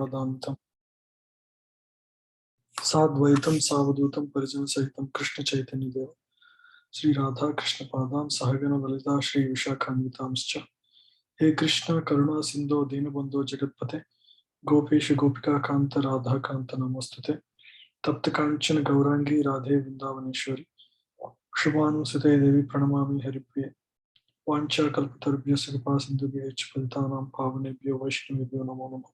Pradantam Sadvaitam Savadutam Parijana Sahitam Krishna Chaitanya Deva Sri Radha Krishna Padam Sahagana Lalita Sri Vishakhanvitamscha He Krishna Karuna Sindhu Dinabandhu Jagatpate Gopesha Gopika Kanta Radha Kanta Namostate Tapta Kanchana Gaurangi Radhe Vrindavaneshwari Shubhanu Sute Devi Pranamami Haripriye Vancha Kalpatarubhya Kripa Sindhubhya Palitanam Pavanebhyo Vaishnavibhyo Namo Namo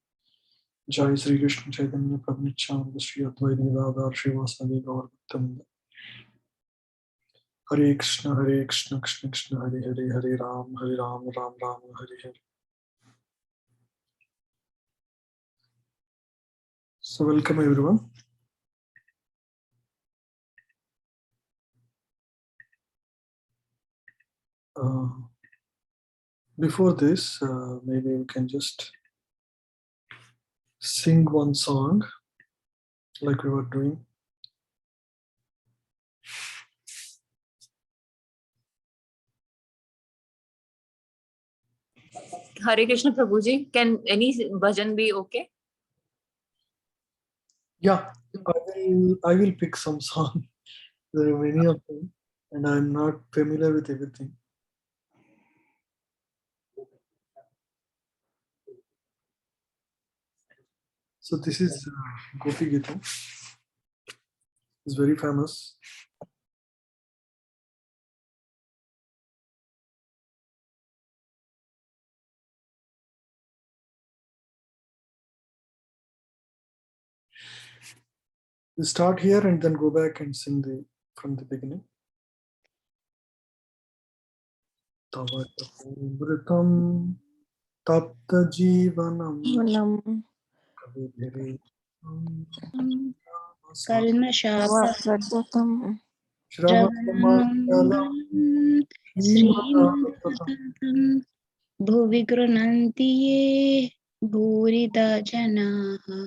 Jai Sri Krishna Chaitanya Prabhu Nityananda Sri Advaita Gadadhar Srivasadi Gaur Bhaktivinoda Hare Krishna Krishna Krishna Hare Hare Hare Ram Ram Ram Hare Hare. So welcome everyone. Before this, maybe we can just sing one song like we were doing. Hare Krishna Prabhuji, can any bhajan be okay? Yeah, I will pick some song. There are many of them, and I'm not familiar with everything. So this is Gopi Gita. It's very famous. We start here and then go back and sing from the beginning. Tavatakumbritam tapta jivanam kabibhiri Kalmashapatam Shravanam Srimatatam Bhuvi Grunanti Ye Bhurida Janaha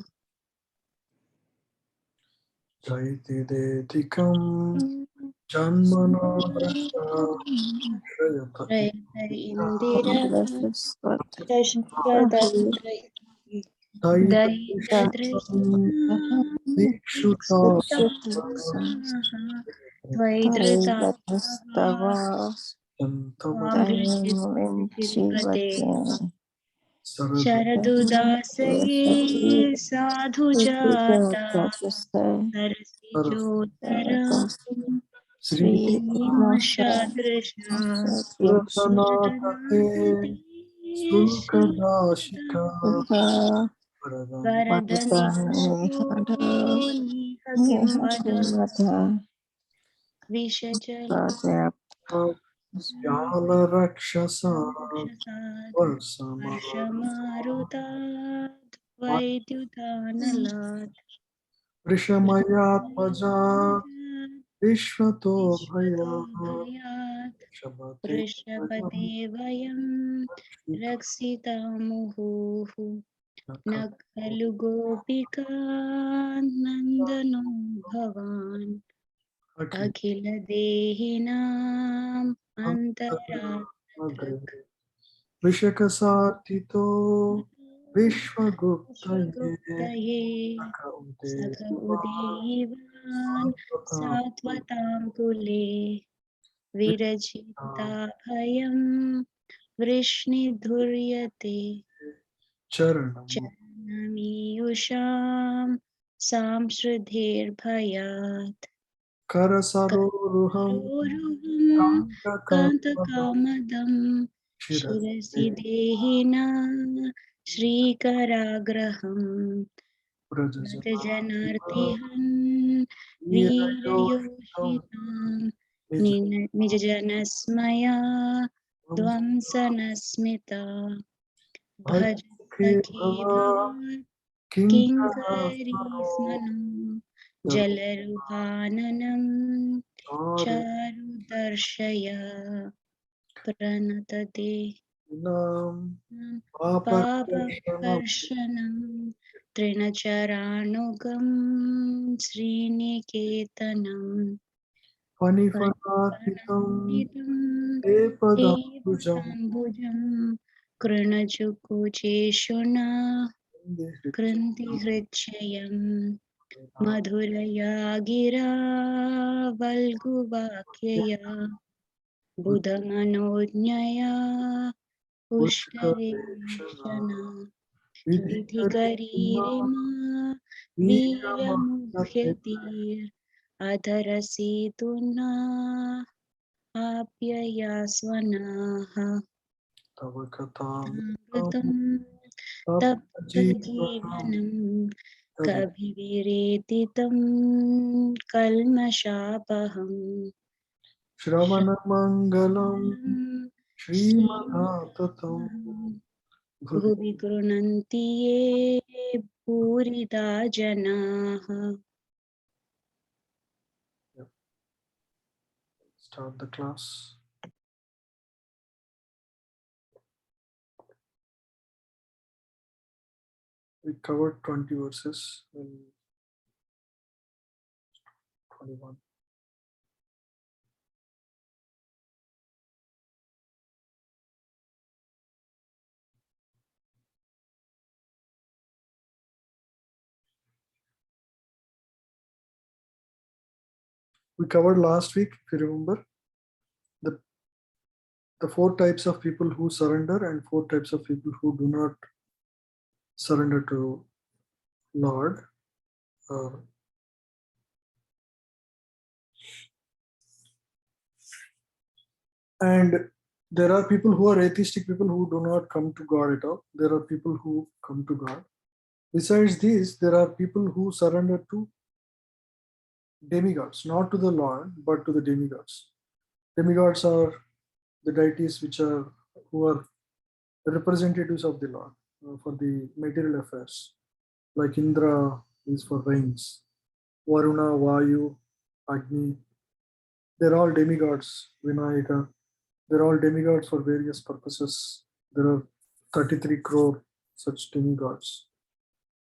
Jaiti Detikam Janmana Rayata Indira Shashvada Sharadudasaye Sadhujata Sarasijotara Sri Mashadrisha Sulkadashika Varadani Hagimvada Vishajala Vyala Rakshasa Varshamaruta Vaidyutanalat Vrishamayatmaja Vishvato Bhaya Rishabhati Vayam Raksita Muhu Nakalu Gopika Nandano Bhavan Akhila Dehinam Antarat Vishakasatito Vishwaguptaye Sakha Udevan Satvatam Kule Virajita Bhayam Vrishni Dhuryate Charanamiyusham Samsridhir Bhayat Karasaroruham Kantakamadam Shirasi Dehina Shrikaragraham Brajajanartihan Virayoshitam Nijajanasmaya Dvamsanasmita Bhajaki Kinkari Smanam Jalaruhananam Charu Darshaya Pranatate Papaparshanam Trinacharanugam Sriniketanam Panifanapitam Epadambujam Krinachukucheshuna कृन्ति हृच्छयं मधुरया गिरा वल्गुवाक्यया बुधमनोज्ञया पुष्करेषणा विधिकरीरिमा वीर्यमुह्यतीर् आप्यया स्वनाः तव कथामृतं अमृतं तप्तजीवनं कविविरेति तं कल्मषापहम् श्रवणमङ्गलं श्रीमदाततं भुवि गृह्णन्ति ये भूरिदा जनाः. Start the class. We covered 20 verses in 21. We covered last week, if you remember, the 4 types of people who surrender and 4 types of people who do not surrender to Lord. And there are people who are atheistic, people who do not come to God at all. There are people who come to God. Besides these, there are people who surrender to demigods, not to the Lord, but to the demigods. Demigods are the deities who are the representatives of the Lord for the material affairs. Like Indra is for rains, Varuna, Vayu, Agni. They're all demigods. Vinayaka. They're all demigods for various purposes. There are 33 crore such demigods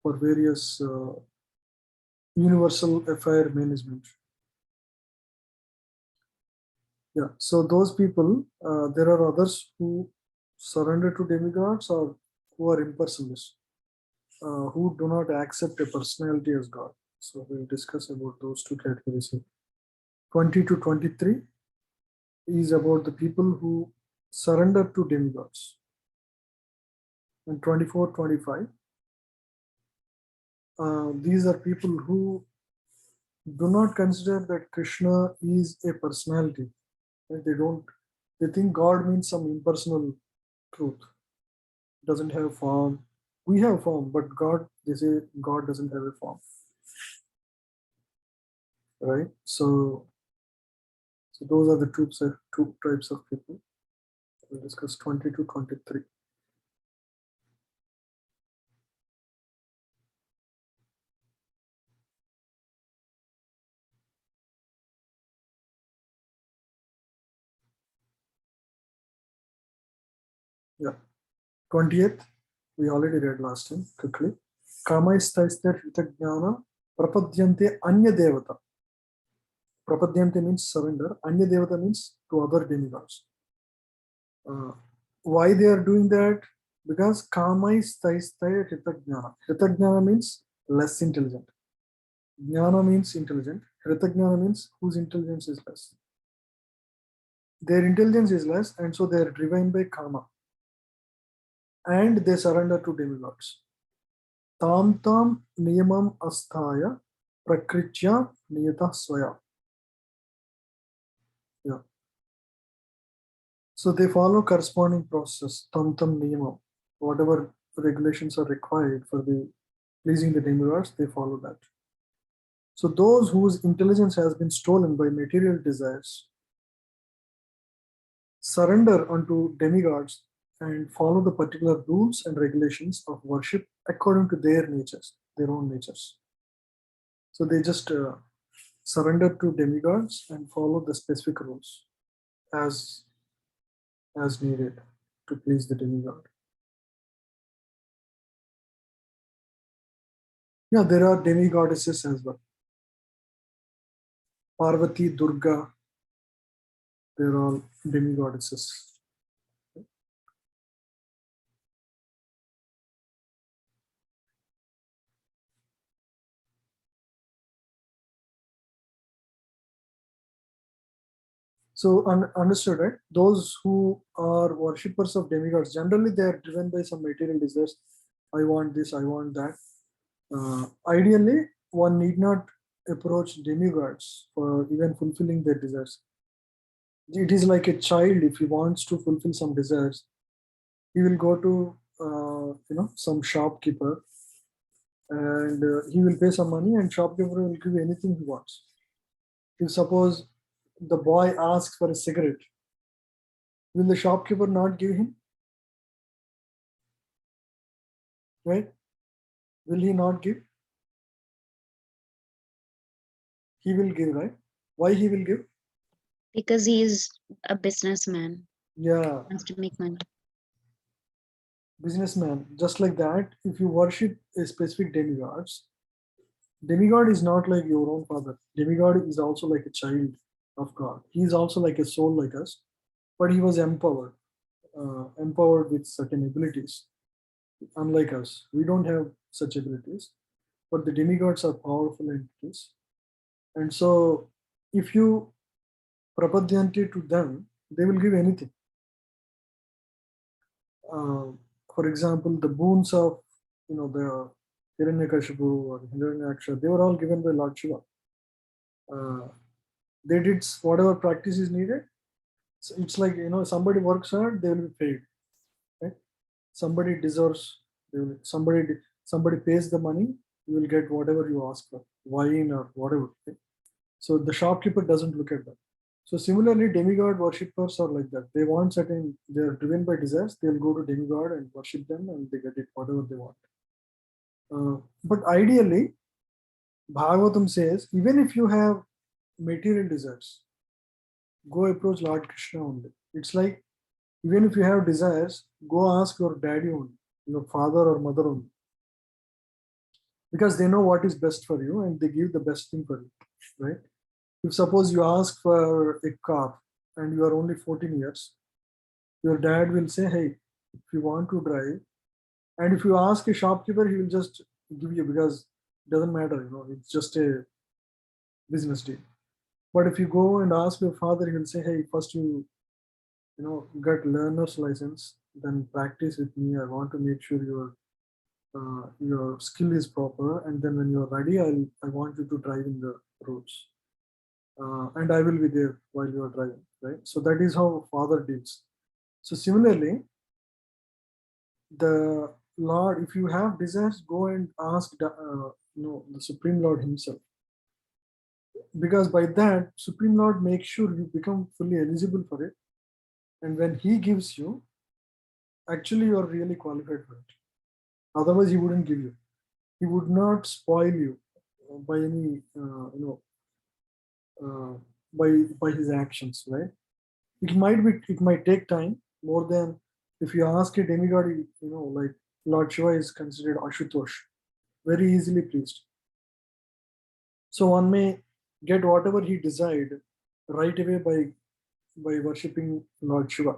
for various universal affair management. Yeah, so those people, there are others who surrender to demigods or who are impersonalists, who do not accept a personality as God. So we'll discuss about those 2 categories here. 20 to 23 is about the people who surrender to demigods. And 24, 25, these are people who do not consider that Krishna is a personality. And they think God means some impersonal truth. Doesn't have form. We have form, but they say God doesn't have a form. Right? So those are the 2 types of people. We'll discuss 20 to 23. Yeah. 20th, we already read last time, quickly. Kamaisthaisthya hritajnana prapadyante anya devata. Prapadyante means surrender. Anya devata means to other demigods. Why they are doing that? Because kamaisthaisthya hritajnana. Hritajnana means less intelligent. Jnana means intelligent. Hritajnana means whose intelligence is less. Their intelligence is less, and so they are driven by kama. And they surrender to demigods. Tam tam niyamam asthaya prakritya niyata swaya. Yeah. So they follow corresponding process. Tam tam niyamam. Whatever regulations are required for the pleasing the demigods, they follow that. So those whose intelligence has been stolen by material desires surrender unto demigods and follow the particular rules and regulations of worship according to their natures, their own natures. So they just surrender to demigods and follow the specific rules as needed to please the demigod. Yeah, there are demigoddesses as well. Parvati, Durga, they're all demigoddesses. So understood, right? Those who are worshippers of demigods, generally they are driven by some material desires. I want this, I want that. Ideally, one need not approach demigods for even fulfilling their desires. It is like a child. If he wants to fulfill some desires, he will go to some shopkeeper, and he will pay some money, and shopkeeper will give anything he wants. If suppose the boy asks for a cigarette, will the shopkeeper not give him? Right? Will he not give? He will give, right? Why he will give? Because he is a businessman, Yeah, wants to make money. businessman. Just like that, if you worship a specific demigod is not like your own father. Demigod is also like a child of God. He is also like a soul like us, but he was empowered with certain abilities. Unlike us, we don't have such abilities, but the demigods are powerful entities. And so, if you prapadyanti to them, they will give anything. Uh, for example, the boons of the Hiranyakashipu or Hiranyaksha, they were all given by Lord Shiva. They did whatever practice is needed. So it's like somebody works hard, they will be paid. Right? Somebody deserves. Somebody pays the money, you will get whatever you ask for, wine or whatever. Right? So the shopkeeper doesn't look at that. So similarly, demigod worshippers are like that. They want certain. They are driven by desires. They'll go to demigod and worship them, and they get it whatever they want. But ideally, Bhagavatam says, even if you have material desires, go approach Lord Krishna only. It's like, even if you have desires, go ask your daddy only, your father or mother only, because they know what is best for you and they give the best thing for you, right? If suppose you ask for a car and you are only 14 years, your dad will say, hey, if you want to drive, and if you ask a shopkeeper, he will just give you, because it doesn't matter, it's just a business deal. But if you go and ask your father, he will say, hey, first get learner's license, then practice with me. I want to make sure your skill is proper, and then when you're ready, I want you to drive in the roads, and I will be there while you are driving, right? So that is how father deals. So similarly, the Lord, if you have desires, go and ask the Supreme Lord Himself, because by that Supreme Lord makes sure you become fully eligible for it, and when He gives you, actually you are really qualified for it. Otherwise, He wouldn't give you. He would not spoil you by any uh, by his actions, right? It might take time more than if you ask a demigod, like Lord Shiva is considered Ashutosh, very easily pleased. So one may get whatever he desired right away by worshipping Lord Shiva.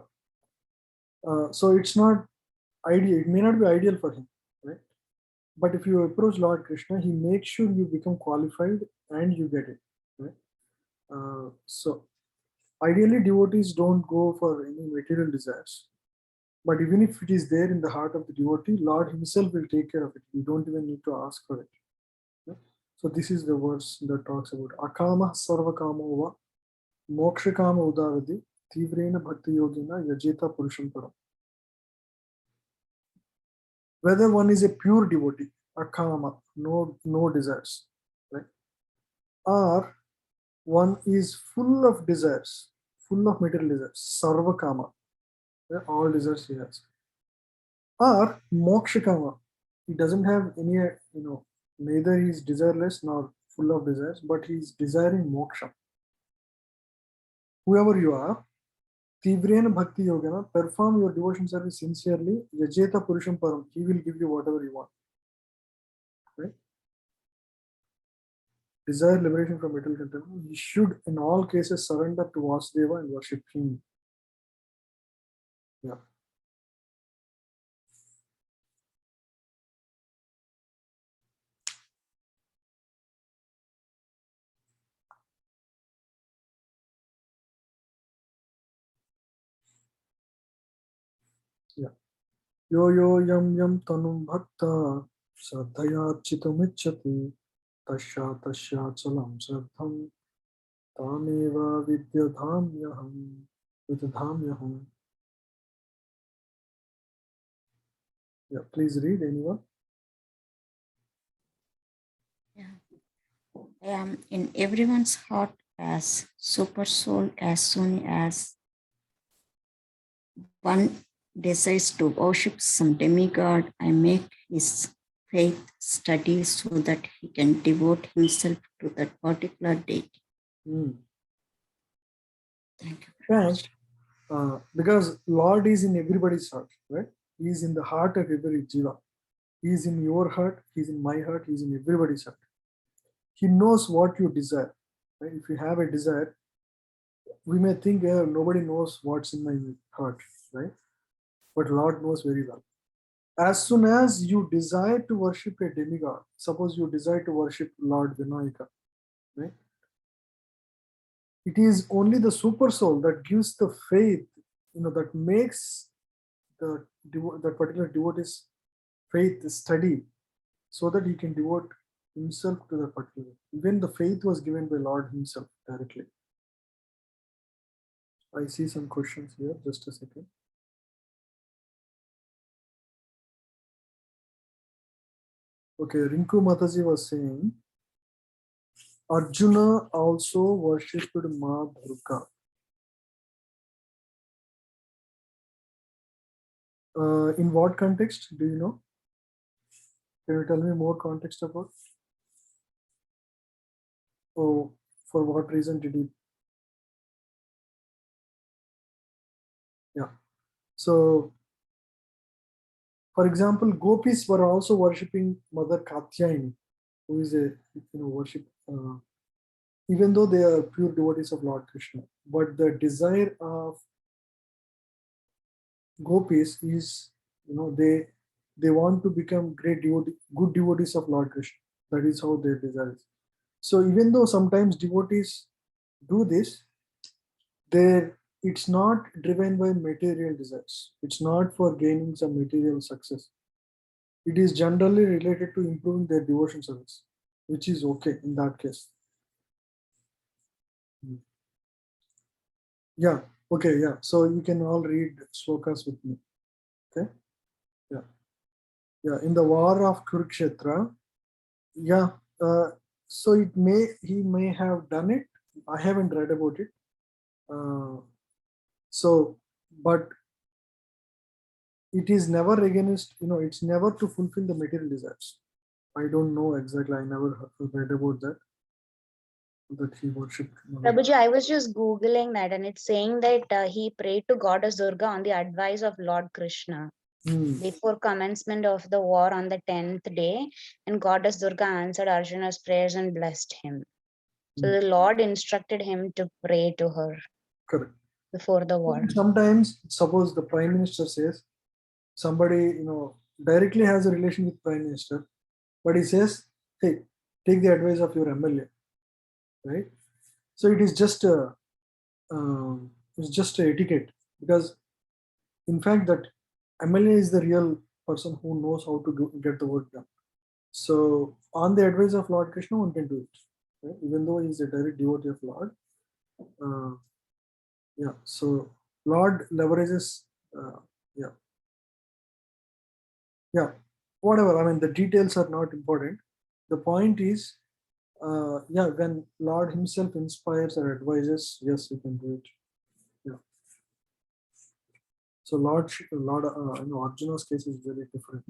So it's not ideal. It may not be ideal for him, right? But if you approach Lord Krishna, he makes sure you become qualified and you get it, right? So ideally, devotees don't go for any material desires. But even if it is there in the heart of the devotee, Lord Himself will take care of it. You don't even need to ask for it. Yeah? So this is the verse that talks about Akama Sarvakamo va Mokshakama Udaradi Tivrena Bhakti Yogina Yajeta Purusham Param. Whether one is a pure devotee, Akama, no desires, right? Or one is full of desires, full of material desires, Sarvakama, yeah, all desires he has. Or mokshakama, he doesn't have any, neither he is desireless nor full of desires, but he is desiring moksha. Whoever you are, tivrena bhakti yogana, perform your devotion service sincerely, yajeta purusham param, he will give you whatever you want. Right? Desire liberation from material contentment, he should in all cases surrender to Vasudeva and worship him. Yeah. Yo yo yam yam tanum bhakta Shraddhaya chitamicchati Tasya tasya chalam shraddham Tameva vidyadhamyaham. Yeah, please read anyone. Yeah. I am in everyone's heart as super soul as soon as one decides to worship some demigod. I make his faith steady so that he can devote himself to that particular deity. Thank you. Thanks. Because Lord is in everybody's heart, right? He is in the heart of every jiva. He is in your heart, he is in my heart, he is in everybody's heart. He knows what you desire. Right? If you have a desire, we may think nobody knows what's in my heart, right? But Lord knows very well. As soon as you desire to worship a demigod, suppose you desire to worship Lord Vinayaka, right? It is only the super soul that gives the faith, that makes that particular devotee's faith steady, so that he can devote himself to the particular. Even the faith was given by Lord himself directly. I see some questions here. Just a second. Okay, Rinku Mataji was saying Arjuna also worshipped Ma Durga. In what context? Do you know? Can you tell me more context about? Oh, for what reason did he? Yeah. So, for example, gopis were also worshipping Mother Katyayani, who is a worship. Even though they are pure devotees of Lord Krishna, but the desire of gopis is, they want to become good devotees of Lord Krishna. That is how their desire is. So even though sometimes devotees do this, it's not driven by material desires. It's not for gaining some material success. It is generally related to improving their devotion service, which is okay in that case. Yeah, okay, yeah. So you can all read slokas with me. Okay, yeah. Yeah, in the war of Kurukshetra, yeah. So he may have done it. I haven't read about it. But it is never against, it's never to fulfill the material desires. I don't know exactly. I never read about that he worshipped. Prabhuji, I was just Googling that and it's saying that he prayed to Goddess Durga on the advice of Lord Krishna before commencement of the war on the 10th day, and Goddess Durga answered Arjuna's prayers and blessed him. So the Lord instructed him to pray to her. Correct. Before the war. Sometimes, suppose the Prime Minister says, somebody, directly has a relation with Prime Minister, but he says, hey, take the advice of your MLA, right? So it is just a etiquette, because in fact that MLA is the real person who knows how to get the work done. So on the advice of Lord Krishna, one can do it, right? Even though he is a direct devotee of Lord. Yeah. So Lord leverages. Yeah. Yeah. Whatever. I mean, the details are not important. The point is, when Lord himself inspires or advises, yes, we can do it. Yeah. So Lord, Arjuna's case is very different.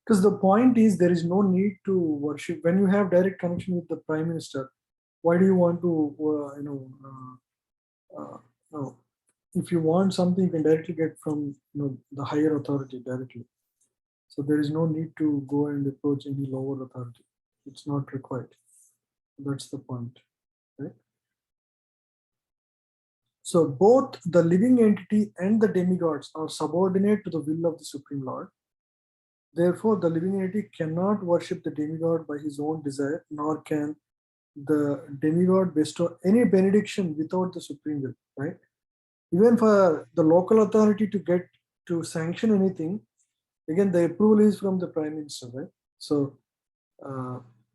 Because the point is, there is no need to worship when you have direct connection with the Prime Minister. Why do you want to, no. If you want something, you can directly get from the higher authority directly. So there is no need to go and approach any lower authority. It's not required. That's the point, right? So both the living entity and the demigods are subordinate to the will of the Supreme Lord. Therefore, the living entity cannot worship the demigod by his own desire, nor can the demigod bestow any benediction without the supreme will, right? Even for the local authority to get to sanction anything, again, the approval is from the prime minister, right? So,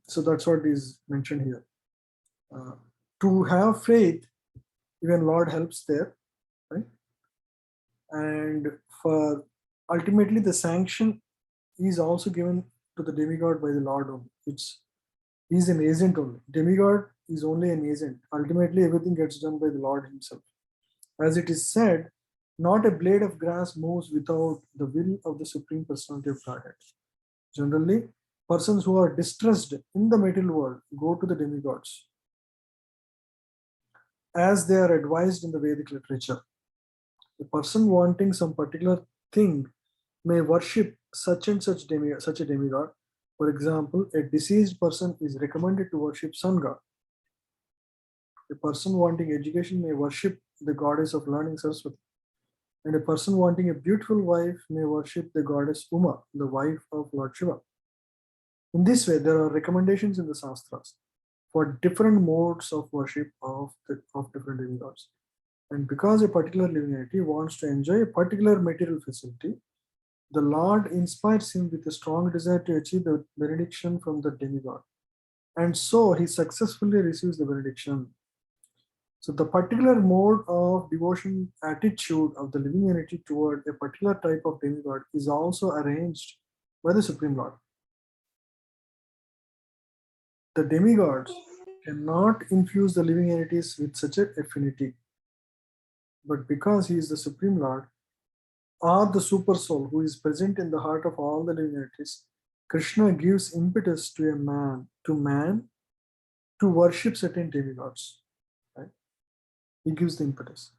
so that's what is mentioned here. To have faith, even Lord helps there, right? And for ultimately the sanction is also given to the demigod by the Lord only. He's an agent only. Demigod is only an agent. Ultimately, everything gets done by the Lord himself. As it is said, not a blade of grass moves without the will of the Supreme Personality of Godhead. Generally, persons who are distressed in the material world go to the demigods, as they are advised in the Vedic literature. A person wanting some particular thing may worship such and such a demigod. For example, a deceased person is recommended to worship sun god. A person wanting education may worship the goddess of learning, Saraswati. And a person wanting a beautiful wife may worship the goddess Uma, the wife of Lord Shiva. In this way, there are recommendations in the Shastras for different modes of worship of different demigods. And because a particular living entity wants to enjoy a particular material facility, the Lord inspires him with a strong desire to achieve the benediction from the demigod. And so he successfully receives the benediction. So the particular mode of devotion attitude of the living entity toward a particular type of demigod is also arranged by the Supreme Lord. The demigods cannot infuse the living entities with such an affinity. But because he is the Supreme Lord, or the super soul who is present in the heart of all the living entities, Krishna gives impetus to man to worship certain demigods. Right? He gives the impetus.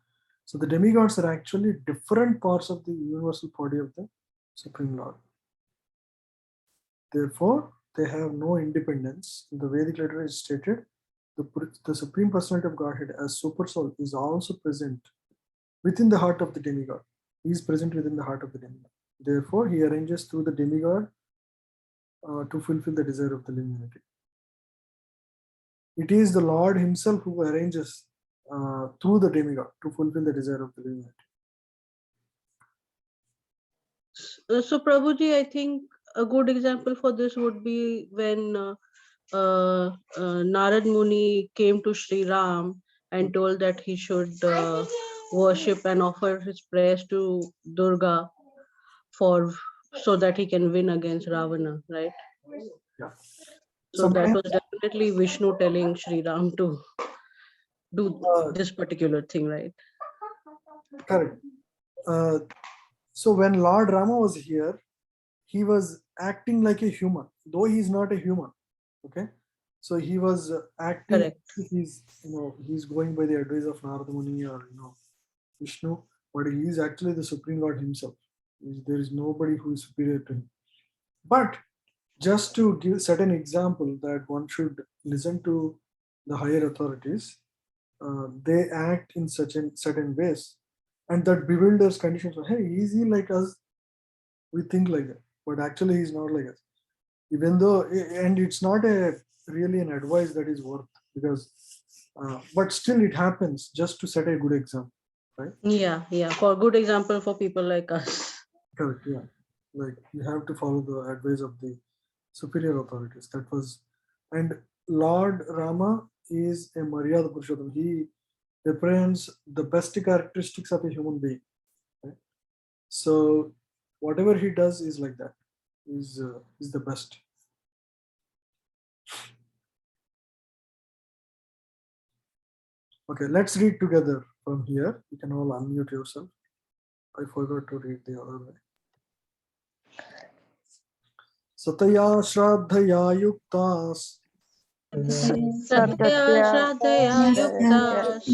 So the demigods are actually different parts of the universal body of the Supreme Lord. Therefore, they have no independence. In the Vedic literature is stated, the Supreme Personality of Godhead as Super Soul is also present within the heart of the demigod. He is present within the heart of the demigod. Therefore, he arranges through the demigod to fulfill the desire of the living entity. It is the Lord himself who arranges through the demigod to fulfill the desire of the living entity. So Prabhuji, I think a good example for this would be when Narad Muni came to Sri Ram and told that he should worship and offer his prayers to Durga so that he can win against Ravana, right? Yeah. So that was definitely Vishnu telling Sri Ram to do this particular thing, right? Correct. So when Lord Rama was here, he was acting like a human, though he is not a human. Okay, so he was acting. Correct. He's going by the advice of Narada Muni or Vishnu, but he is actually the Supreme Lord himself. There is nobody who is superior to him. But just to set an example that one should listen to the higher authorities, they act in certain ways, and that bewilders conditions. Hey, is he like us? We think like that, but actually he's not like us. Even though, and it's not really an advice that is worth, because but still it happens just to set a good example, right? Yeah, for good example for people like us. Correct. Yeah, like you have to follow the advice of the superior authorities. That was, and Lord Rama is a Maryada Purushottam. He represents the best characteristics of a human being, right? So whatever he does is like that. Is the best. Okay, let's read together from here. You can all unmute yourself. I forgot to read the other way. Satya Shraddhaya Yuktas Satya Shraddhaya Yuktas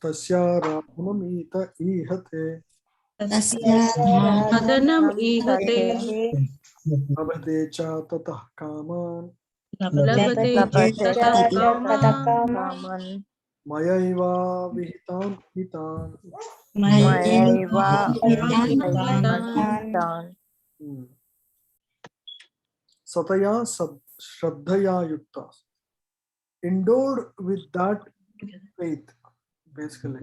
Tasya Radhanam Ita Ihate Adhanam Ihate Abhate Cha Tatah Kaman Labhate Labhate Kaman Mayaiva vihitan hitan. Mayaiva Vihitan Sataya Shraddhaya Yukta. Endowed with that faith, basically,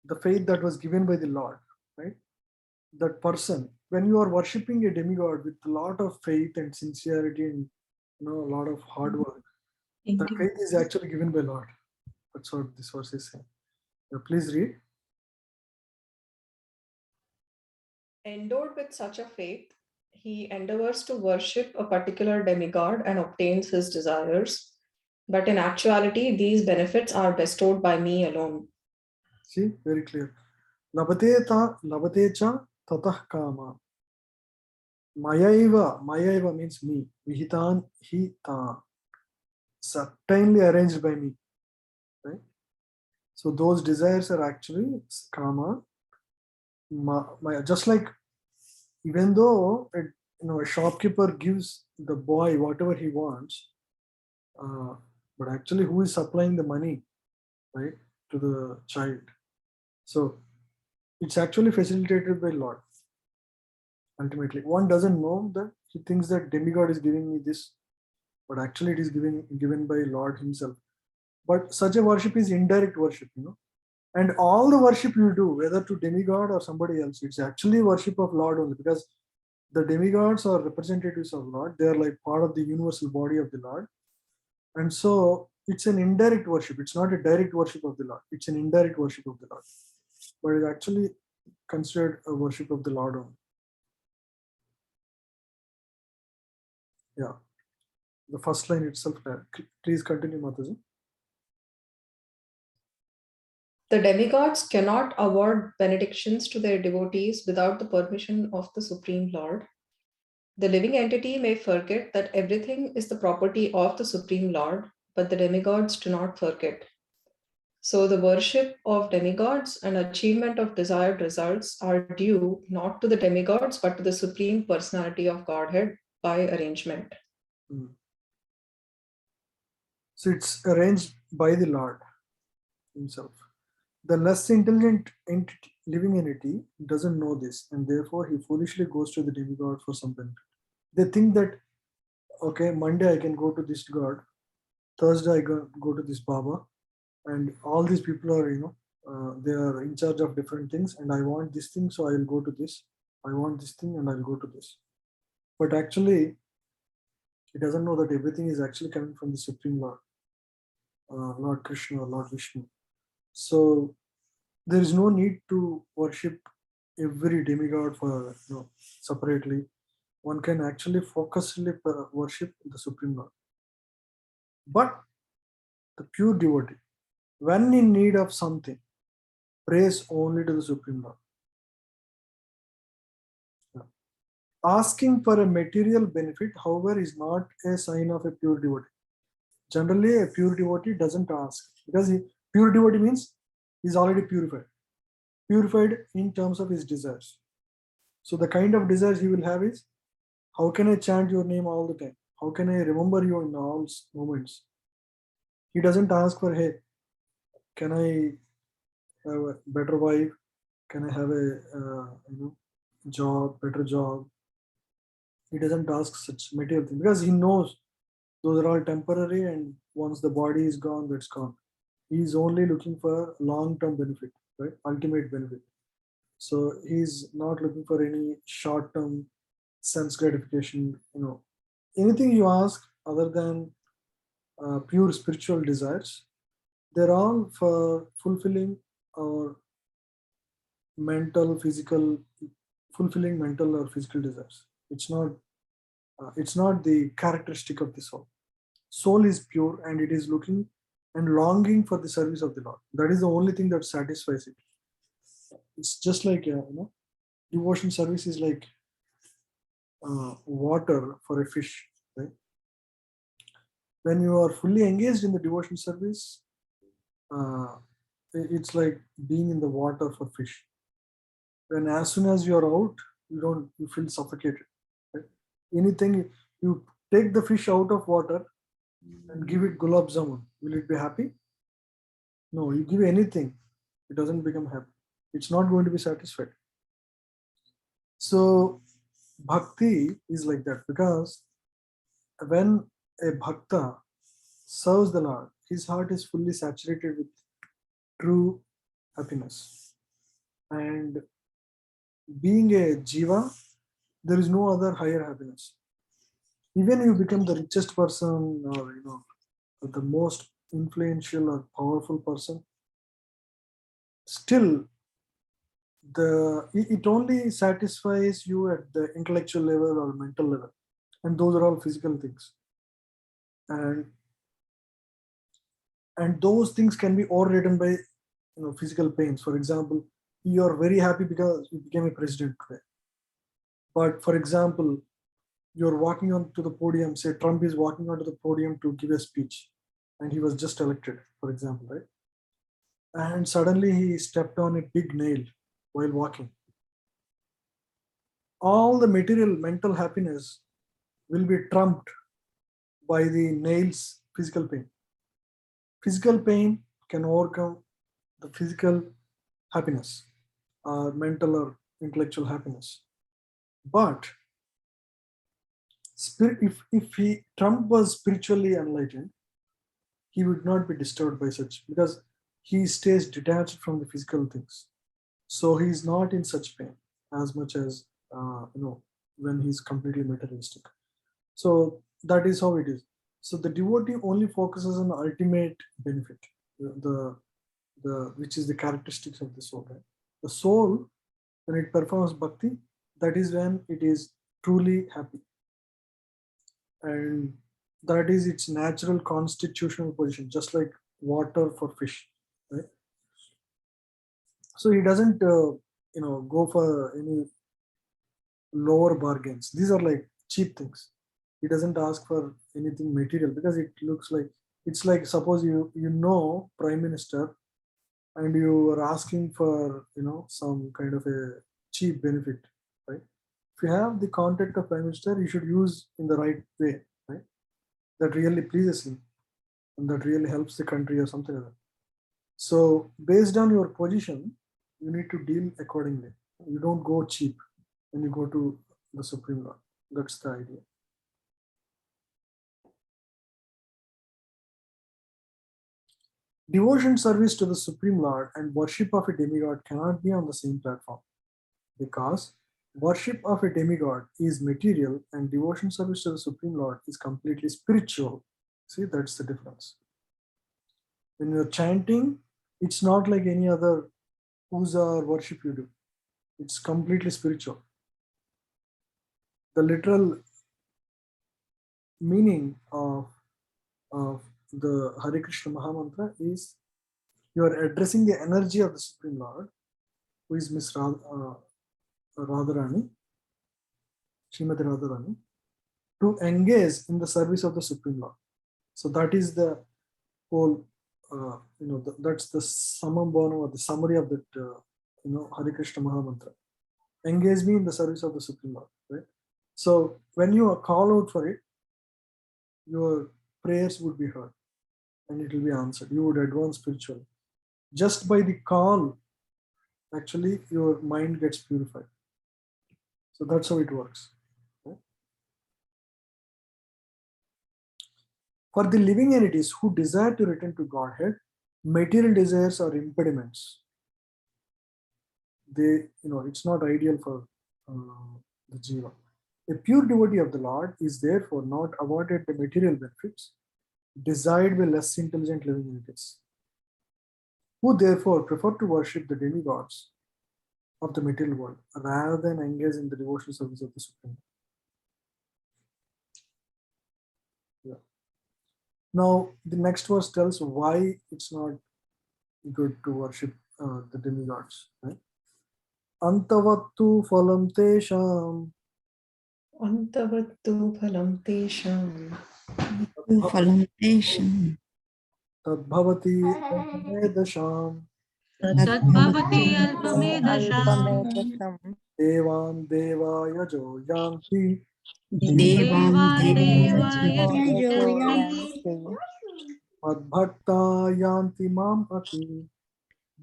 the faith that was given by the Lord, right? That person, when you are worshipping a demigod with a lot of faith and sincerity and a lot of hard work, that faith is actually given by Lord. That's what this verse is saying. Please read. Endowed with such a faith, he endeavors to worship a particular demigod and obtains his desires. But in actuality, these benefits are bestowed by me alone. See, very clear. Labate cha tatah kama. Mayaiva means me. Vihitan hita. Certainly arranged by me. Right? So those desires are actually kama. Just like, even though a shopkeeper gives the boy whatever he wants, but actually who is supplying the money, right, to the child? So it's actually facilitated by Lord. Ultimately, one doesn't know that he thinks that demigod is giving me this, but actually it is given by Lord himself. But such a worship is indirect worship, and all the worship you do, whether to demigod or somebody else, it's actually worship of Lord only, because the demigods are representatives of Lord. They are like part of the universal body of the Lord, and so it's an indirect worship. It's not a direct worship of the Lord. It's an indirect worship of the Lord, but it's actually considered a worship of the Lord only. Yeah, the first line itself. Please continue, Mataji. The demigods cannot award benedictions to their devotees without the permission of the Supreme Lord. The living entity may forget that everything is the property of the Supreme Lord, but the demigods do not forget. So the worship of demigods and achievement of desired results are due not to the demigods, but to the Supreme Personality of Godhead by arrangement. So it's arranged by the Lord himself. The less intelligent living entity doesn't know this, and therefore he foolishly goes to the demigod for some benefit. They think that, okay, Monday I can go to this god, Thursday I go to this Baba, and all these people are, they are in charge of different things, and I want this thing, so I will go to this. I want this thing, and I'll go to this. But actually, he doesn't know that everything is actually coming from the Supreme Lord, Lord Krishna or Lord Vishnu. So there is no need to worship every demigod for separately. One can actually focusedly worship the Supreme Lord. But the pure devotee, when in need of something, prays only to the Supreme Lord. Asking for a material benefit, however, is not a sign of a pure devotee. Generally, a pure devotee doesn't ask, because pure devotee means he's already purified. Purified in terms of his desires. So the kind of desires he will have is, how can I chant your name all the time? How can I remember you in all moments? He doesn't ask for, hey, can I have a better wife? Can I have a job, better job? He doesn't ask such material things, because he knows those are all temporary, and once the body is gone, that's gone. He is only looking for long-term benefit, right? Ultimate benefit. So he's not looking for any short-term sense gratification. Anything you ask other than pure spiritual desires, they're all for fulfilling our fulfilling mental or physical desires. It's not the characteristic of the soul. Soul is pure, and it is looking and longing for the service of the Lord. That is the only thing that satisfies it. It's just like devotion service is like water for a fish, right? When you are fully engaged in the devotion service, it's like being in the water for fish. When as soon as you are out, you feel suffocated. Right? Anything, you take the fish out of water, and give it gulab jamun, will it be happy? No, you give anything, it doesn't become happy. It's not going to be satisfied. So bhakti is like that, because when a bhakta serves the Lord, his heart is fully saturated with true happiness. And being a jiva, there is no other higher happiness. Even if you become the richest person, or the most influential or powerful person, still it only satisfies you at the intellectual level or mental level, and those are all physical things. And those things can be overridden by physical pains. For example, you are very happy because you became a president today, but for example, you're walking onto the podium, say Trump is walking onto the podium to give a speech, and he was just elected, for example, right? And suddenly he stepped on a big nail while walking. All the material mental happiness will be trumped by the nail's physical pain. Physical pain can overcome the physical happiness, or mental or intellectual happiness. But if Trump was spiritually enlightened, he would not be disturbed by such, because he stays detached from the physical things. So he is not in such pain as much as when he's completely materialistic. So that is how it is. So the devotee only focuses on the ultimate benefit, the which is the characteristics of the soul. Right? The soul, when it performs bhakti, that is when it is truly happy, and that is its natural constitutional position, just like water for fish. Right? So he doesn't go for any lower bargains. These are like cheap things. He doesn't ask for anything material, because it looks like, it's like, suppose you know prime minister, and you are asking for some kind of a cheap benefit, right? If you have the contact of prime minister, you should use in the right way, right? That really pleases him, and that really helps the country or something like that. So based on your position, you need to deal accordingly. You don't go cheap when you go to the Supreme Lord. That's the idea. Devotion service to the Supreme Lord and worship of a demigod cannot be on the same platform, because worship of a demigod is material and devotion service to the Supreme Lord is completely spiritual. See, that's the difference. When you're chanting, it's not like any other puja or worship you do. It's completely spiritual. The literal meaning of the Hare Krishna Mahamantra is you are addressing the energy of the Supreme Lord, who is Miss Radharani, Srimati Radharani, to engage in the service of the Supreme Lord. So that is the whole, that's the samambhana, or the summary of that, Hare Krishna Mahamantra. Engage me in the service of the Supreme Lord, right? So when you call out for it, your prayers would be heard and it will be answered. You would advance spiritually. Just by the call, actually, your mind gets purified. So that's how it works. Okay? For the living entities who desire to return to Godhead, material desires are impediments. They, it's not ideal for the jiva. A pure devotee of the Lord is therefore not awarded the material benefits desired by less intelligent living entities, who therefore prefer to worship the demigods of the material world rather than engage in the devotional service of the Supreme. Yeah. Now, the next verse tells why it's not good to worship the demigods. Right? Antavattu phalam tesham. Antavattu phalam tesham. Phalam tesham. Tadbhavati alpamedasham. Tadbhavati alpamedasham. Alpamedasham. Devan deva yajo yanti. Devam Devaya Devayanti Madbhakta yanti mam ati.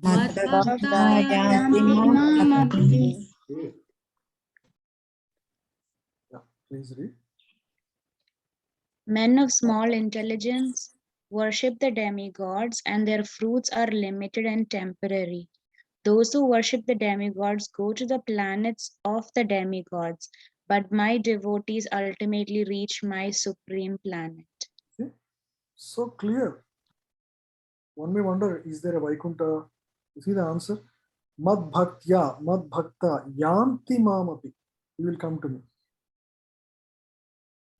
Madhvaktayanti Mamapi. Yeah, please read. Men of small intelligence worship the demigods, and their fruits are limited and temporary. Those who worship the demigods go to the planets of the demigods, but my devotees ultimately reach my supreme planet. See? So clear. One may wonder, is there a Vaikuntha? You see the answer? Mad bhaktya, mad bhakta, yanti mamapi. He will come to me.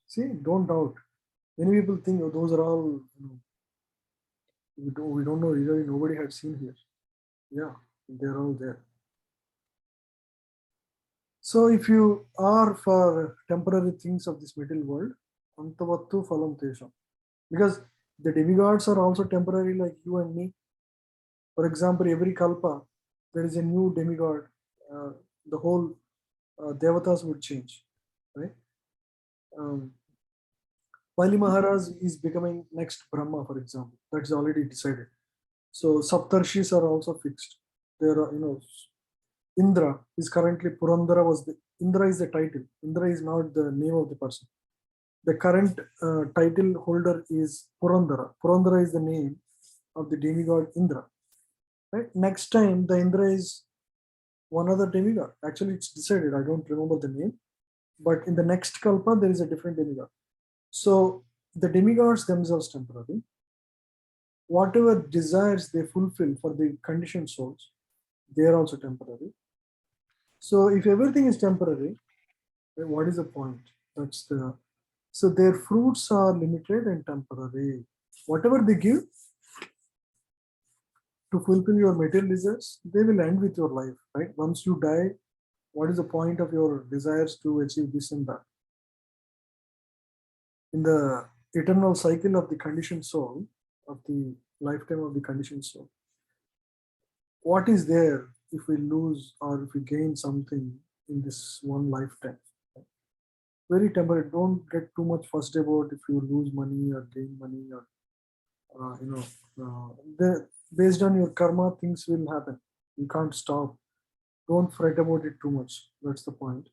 See, don't doubt. Many people think, oh, those are all, we don't know, really nobody had seen here. Yeah, they're all there. So if you are for temporary things of this material world, antavattu phalam tesham. Because the demigods are also temporary like you and me. For example, every kalpa, there is a new demigod. The whole devatas would change, right? Pali Maharaj is becoming next Brahma, for example. That's already decided. So Saptarshis are also fixed. There are, Indra is currently Purandara was the Indra is the title. Indra is not the name of the person. The current title holder is Purandara. Purandara is the name of the demigod Indra. Right? Next time the Indra is one other demigod. Actually, it's decided. I don't remember the name, but in the next kalpa there is a different demigod. So the demigods themselves temporary. Whatever desires they fulfill for the conditioned souls, they are also temporary. So if everything is temporary, then what is the point? So their fruits are limited and temporary. Whatever they give to fulfill your material desires, they will end with your life, right? Once you die, what is the point of your desires to achieve this and that? In the eternal cycle of the conditioned soul, of the lifetime of the conditioned soul, what is there if we lose or if we gain something in this one lifetime? Very temporary. Don't get too much fussed about if you lose money or gain money or based on your karma, things will happen. You can't stop. Don't fret about it too much. That's the point.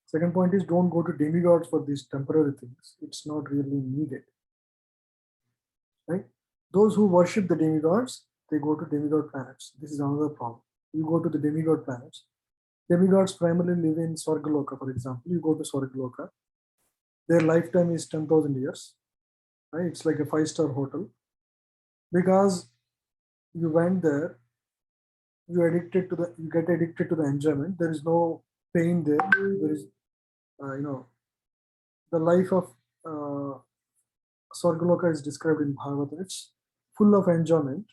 Second point is, don't go to demigods for these temporary things. It's not really needed. Right? Those who worship the demigods, they go to demigod planets. This is another problem. You go to the demigod planets. Demigods primarily live in Swargaloka, for example. You go to Swargaloka. Their lifetime is 10,000 years. Right? It's like a 5-star hotel. Because you went there, you get addicted to the enjoyment. There is no pain there. There is, the life of Swargaloka is described in Bhagavad. It's full of enjoyment.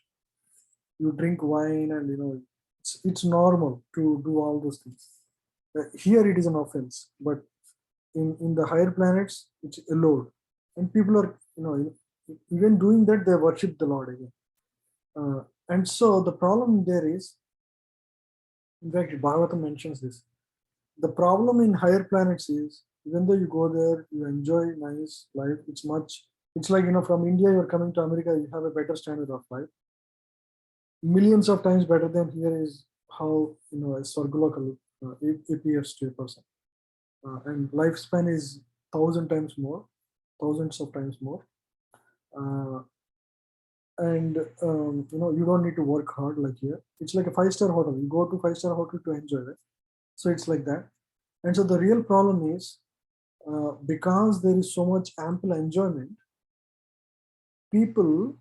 You drink wine and it's normal to do all those things. Here it is an offense, but in the higher planets it's allowed, and people are even doing that, they worship the Lord again. And so the problem there is, in fact, Bhagavatam mentions this. The problem in higher planets is, even though you go there, you enjoy nice life. It's like, from India, you're coming to America, you have a better standard of life. Millions of times better than here is how, a Swargaloka appears to a person. And lifespan is 1,000 times more, thousands of times more. You don't need to work hard like here. It's like a 5-star hotel. You go to 5-star hotel to enjoy it. So it's like that. And so the real problem is, because there is so much ample enjoyment, people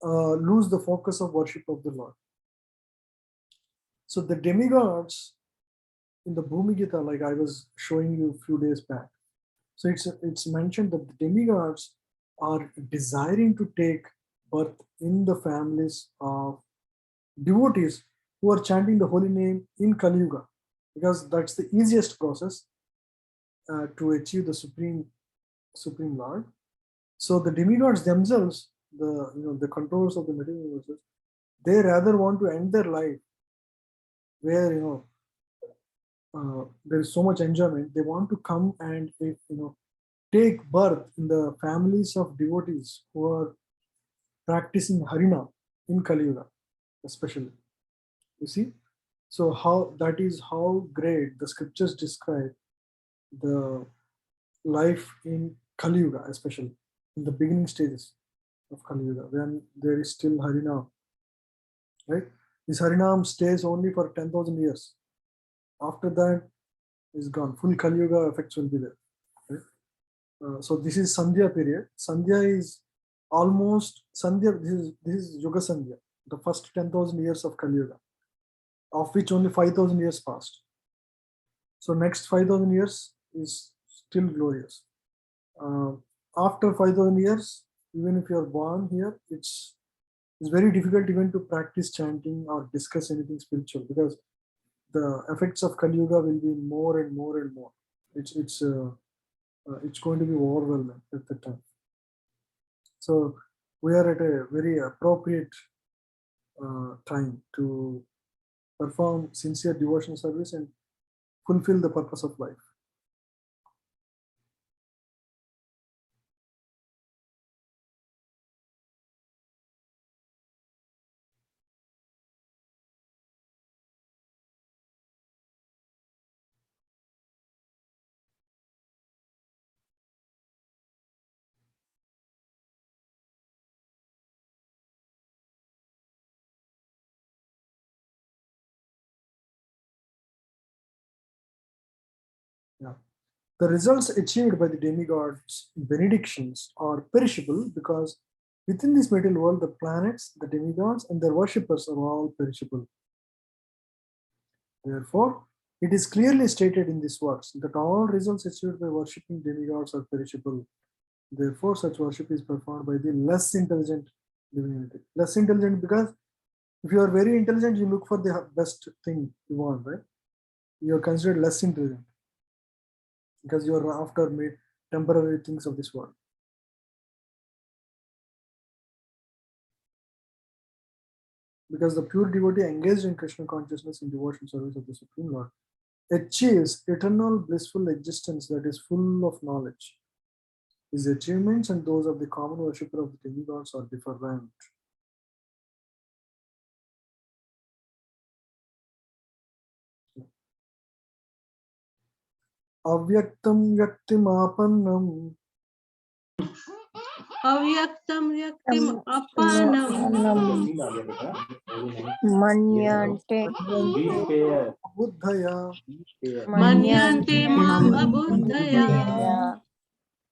lose the focus of worship of the Lord. So the demigods in the Bhagavad-Gita, like I was showing you a few days back. So it's mentioned that the demigods are desiring to take birth in the families of devotees who are chanting the holy name in Kali Yuga, because that's the easiest process to achieve the supreme Lord. So the demigods themselves, the controllers of the material universes, they rather want to end their life where there is so much enjoyment. They want to come and take birth in the families of devotees who are practicing Harina in Kali Yuga, especially. You see, so that is how great the scriptures describe the life in Kali Yuga, especially in the beginning stages of Kali Yuga, when there is still Harinam. Right? This Harinam stays only for 10,000 years. After that, is gone. Full Kali Yuga effects will be there. Right? So this is Sandhya period. Sandhya is almost Sandhya. This is Yuga Sandhya, the first 10,000 years of Kali Yuga, of which only 5,000 years passed. So next 5,000 years is still glorious. After 5,000 years, even if you are born here, it's very difficult even to practice chanting or discuss anything spiritual, because the effects of Kali Yuga will be more and more and more. It's going to be overwhelming at the time. So we are at a very appropriate time to perform sincere devotion service and fulfill the purpose of life. Yeah. The results achieved by the demigods' benedictions are perishable, because within this material world, the planets, the demigods, and their worshippers are all perishable. Therefore, it is clearly stated in this verse that all results achieved by worshipping demigods are perishable. Therefore, such worship is performed by the less intelligent divinity. Less intelligent, because if you are very intelligent, you look for the best thing you want, right? You are considered less intelligent because you are after temporary things of this world. Because the pure devotee engaged in Krishna consciousness and devotion service of the Supreme Lord achieves eternal blissful existence that is full of knowledge. His achievements and those of the common worshipper of the demigods are different. Avyaktam yaktimapannam Avyaktam yaktim apanam Manyante buddhaya manyante mam abuddhaya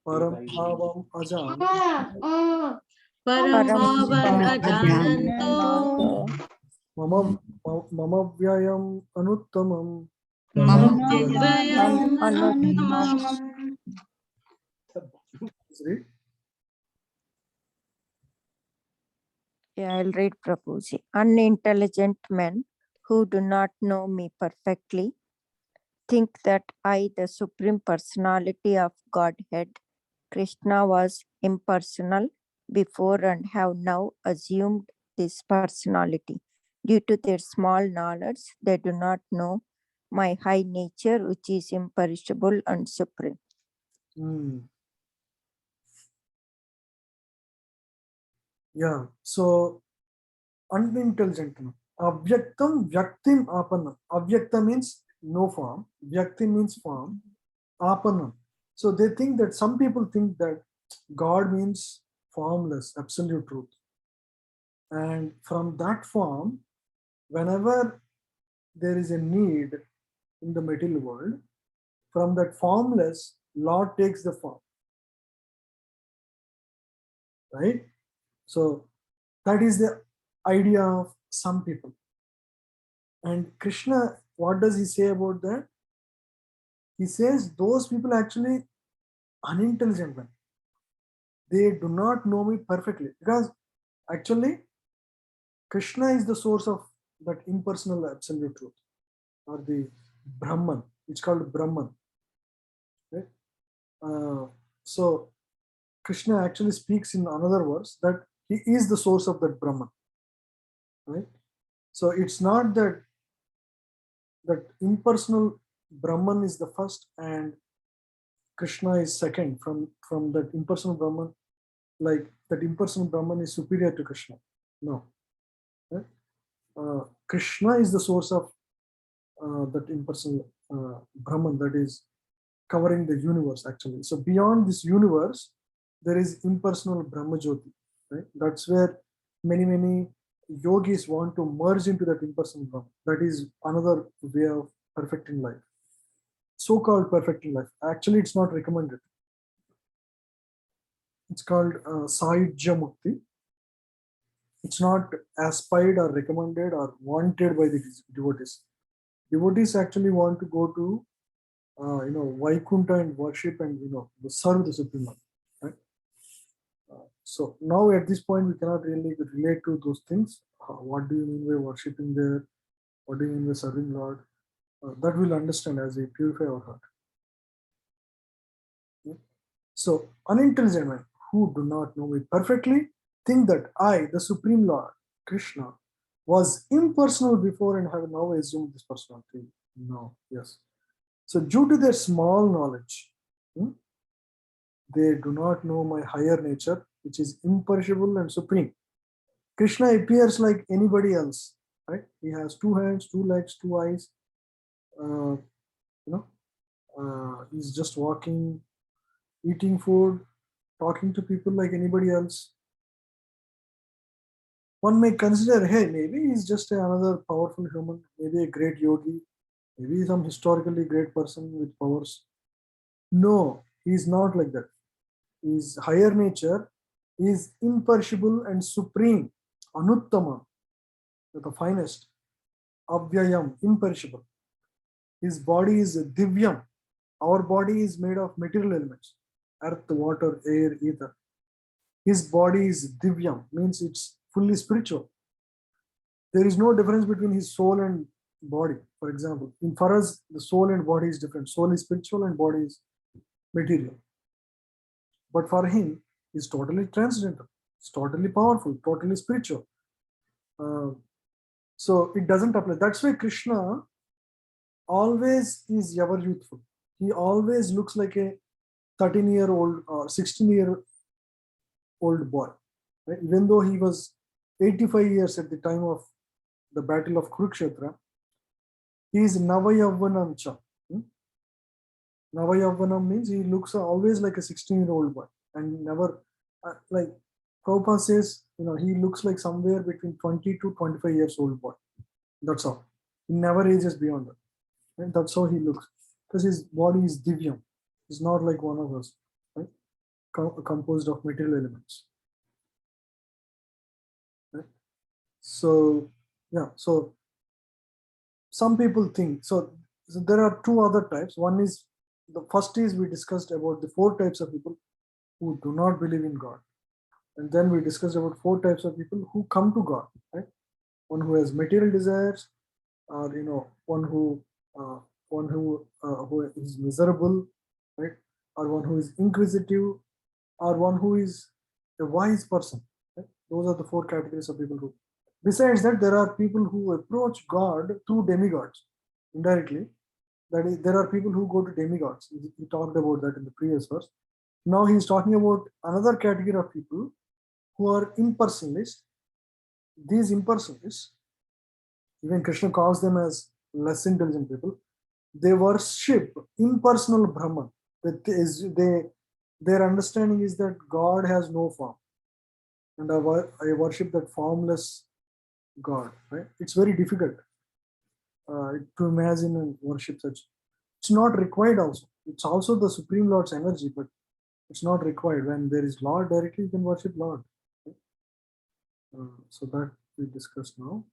param bhavam ajan param bhavan ajananto mama vyayam anuttamam. divyayam anuttamam. Read. Yeah, I'll read Prabhuji. Unintelligent men who do not know me perfectly think that I, the Supreme Personality of Godhead, Krishna, was impersonal before and have now assumed this personality. Due to their small knowledge, they do not know my high nature, which is imperishable and supreme. Yeah, so unintelligent. Avyaktam vyaktim apanam. Avyakta means no form. Vyakti means form. Apanam. So they think that, some people think that God means formless, absolute truth. And from that form, whenever there is a need in the material world, from that formless, Lord takes the form. Right? So that is the idea of some people. And Krishna, what does he say about that? He says those people actually unintelligent men. They do not know me perfectly, because actually Krishna is the source of that impersonal absolute truth, or the Brahman. It's called Brahman. Right? So Krishna actually speaks in another verse that he is the source of that Brahman. Right? So it's not that impersonal Brahman is the first and Krishna is second from that impersonal Brahman. Like that impersonal Brahman is superior to Krishna. No. Right? Krishna is the source of that impersonal Brahman that is covering the universe actually. So beyond this universe, there is impersonal Brahma Jyoti. Right? That's where many yogis want to merge into that impersonal Brahma. That is another way of perfecting life. So-called perfecting life. Actually, it's not recommended. It's called Sahajya Mukti. It's not aspired or recommended or wanted by the devotees. Devotees actually want to go to Vaikuntha and worship and serve the Supreme Lord. Right? So now at this point we cannot really relate to those things. What do you mean by worshipping there? What do you mean by serving Lord? That we'll understand as we purify our heart. Okay? So unintelligent men who do not know me perfectly think that I, the Supreme Lord, Krishna, was impersonal before and have now assumed this personality. No, yes. So due to their small knowledge, they do not know my higher nature, which is imperishable and supreme. Krishna appears like anybody else, right? He has 2 hands, 2 legs, 2 eyes. He's just walking, eating food, talking to people like anybody else. One may consider, hey, maybe he's just another powerful human, maybe a great yogi, maybe some historically great person with powers. No, he's not like that. His higher nature is imperishable and supreme, anuttama, the finest, avyayam, imperishable. His body is divyam. Our body is made of material elements, earth, water, air, ether. His body is divyam, means it's fully spiritual. There is no difference between his soul and body. For example, for us, the soul and body is different. Soul is spiritual and body is material. But for him, it's totally transcendental. It's totally powerful, totally spiritual. So it doesn't apply. That's why Krishna always is ever youthful. He always looks like a 13-year-old or 16-year-old boy. Right? Even though he was 85 years at the time of the battle of Kurukshetra, he is Navayavvanam cha. Navayavvanam means he looks always like a 16-year-old boy and never, like Prabhupada says, he looks like somewhere between 20 to 25 years old boy. That's all. He never ages beyond that. And that's how he looks. Because his body is divyam. He's not like one of us, right? Composed of material elements. Right? So, yeah. So, some people think, so there are 2 other types. One is, the first is we discussed about the 4 types of people who do not believe in God. And then we discussed about 4 types of people who come to God, right? One who has material desires, or one who is miserable, right? Or one who is inquisitive, or one who is a wise person. Right? Those are the 4 categories of people who. Besides that, there are people who approach God through demigods indirectly. That is, there are people who go to demigods. He talked about that in the previous verse. Now he is talking about another category of people who are impersonalists. These impersonalists, even Krishna calls them as less intelligent people. They worship impersonal Brahman. Their understanding is that God has no form, and I worship that formless God. Right? It's very difficult to imagine and worship such. It's not required. Also, it's also the Supreme Lord's energy, but it's not required. When there is Lord directly, you can worship Lord. Right? So that we discussed now.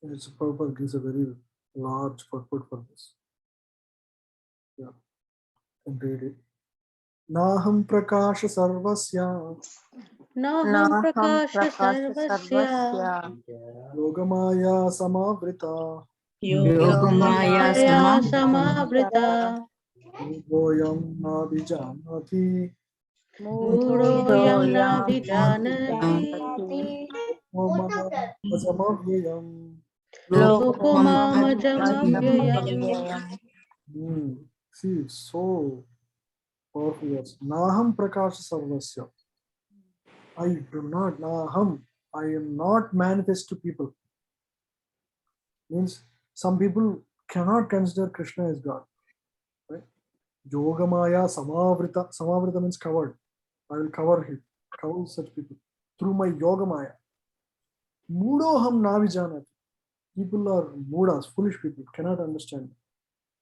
Its purpose gives a very large purport for this. Yeah, and read it. Naham prakasha sarvasya Naham Naham prakasha prakasha sarvasya sarvasya Yogamaya Samavrita Yogamaya Yogamaya Samavita samavrita Goyam Nabijanati Mudoyam na Mudoyam vijanati Navijanati Mama Asamavyayam. Lokomamajamavyayam. Lokamamavyayam. See, so powerful words. Naham Prakasha Sarvasya. I do not, Naham, I am not manifest to people. Means some people cannot consider Krishna as God. Right? Yogamaya Samavrita. Samavrita means covered. I will cover him, cover such people through my Yogamaya. Mudoham Navijanati. People are mudas, foolish people, cannot understand.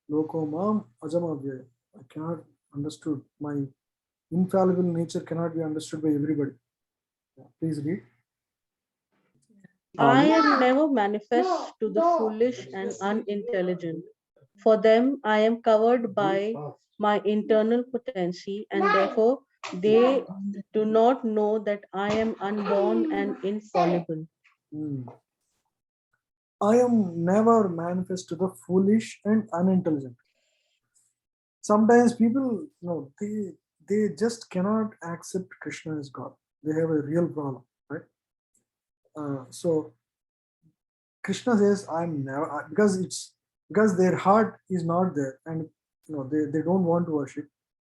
Lokomam Ajamavyaya. I cannot understood. My infallible nature cannot be understood by everybody. Please read. I am never manifest to the foolish and unintelligent. For them, I am covered by my internal potency, and therefore they do not know that I am unborn and infallible. I am never manifest to the foolish and unintelligent. Sometimes people, they just cannot accept Krishna as God. They have a real problem, right? So Krishna says, "I'm never," because their heart is not there, and they don't want to worship.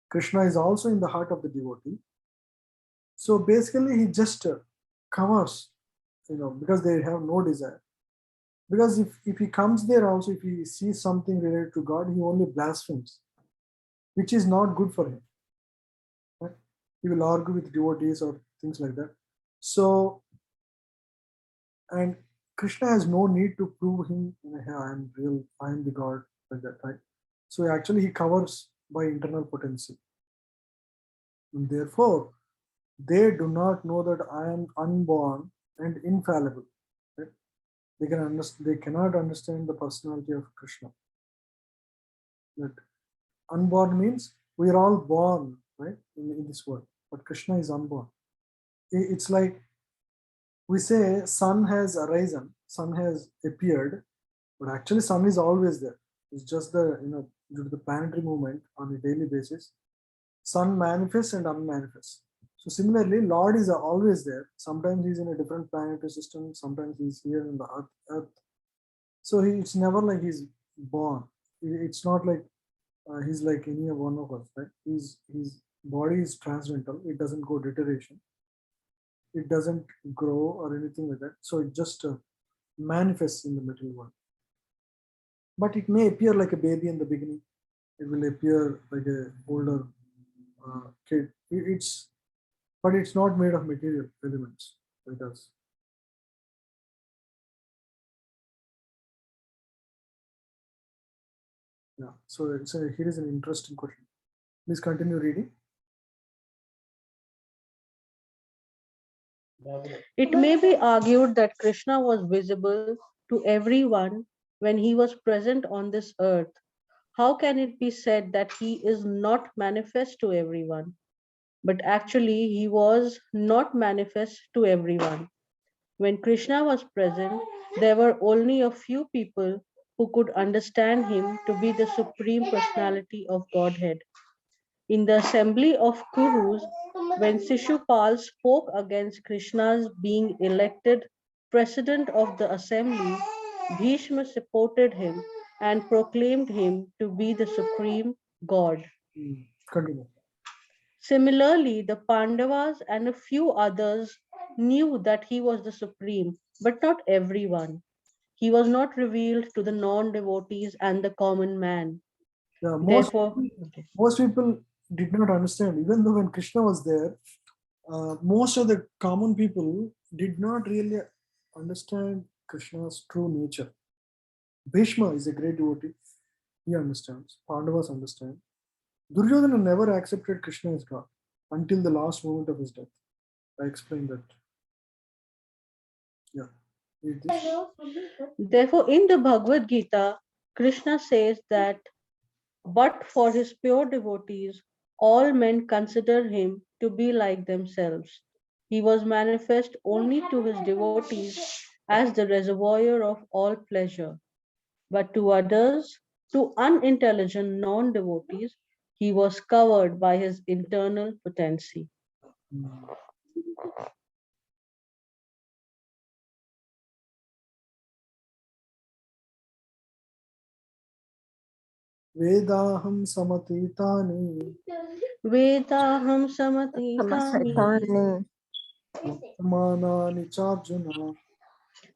Krishna is also in the heart of the devotee. So basically, he just covers, because they have no desire. Because if he comes there also, if he sees something related to God, he only blasphemes, which is not good for him. Right? He will argue with devotees or things like that. So, and Krishna has no need to prove him, hey, I am real, I am the God, like that, right? So actually he covers by internal potency. And therefore, they do not know that I am unborn and infallible. Right? They cannot understand the personality of Krishna. That unborn means we are all born, right, in this world, but Krishna is unborn. It's like we say sun has arisen, sun has appeared, but actually sun is always there. It's just due to the planetary movement on a daily basis, sun manifests and unmanifests. So similarly, Lord is always there. Sometimes he's in a different planetary system, sometimes he's here in the earth. So it's never like he's born. It's not like he's like any one of us, right? His body is transcendental. It doesn't go deterioration. It doesn't grow or anything like that. So it just manifests in the material world. But it may appear like a baby in the beginning. It will appear like a older kid. But it's not made of material elements like us. Yeah. So here is an interesting question. Please continue reading. It may be argued that Krishna was visible to everyone when he was present on this earth. How can it be said that he is not manifest to everyone? But actually, he was not manifest to everyone. When Krishna was present, there were only a few people who could understand him to be the Supreme Personality of Godhead. In the assembly of Kurus, when Shishupal spoke against Krishna's being elected president of the assembly, Bhishma supported him and proclaimed him to be the supreme God. Continue. Similarly, the Pandavas and a few others knew that he was the supreme, but not everyone. He was not revealed to the non-devotees and the common man. Yeah, Therefore, most people did not understand. Even though when Krishna was there, most of the common people did not really understand Krishna's true nature. Bhishma is a great devotee. He understands. Pandavas understand. Duryodhana never accepted Krishna as God until the last moment of his death. I explained that. Yeah. Read this. Therefore, in the Bhagavad-Gita, Krishna says that, but for his pure devotees, all men consider him to be like themselves. He was manifest only to his devotees as the reservoir of all pleasure. But to others, to unintelligent non-devotees, he was covered by his internal potency. Vedaham samatitani Vedaham samatitani Samatani vartamanani charjuna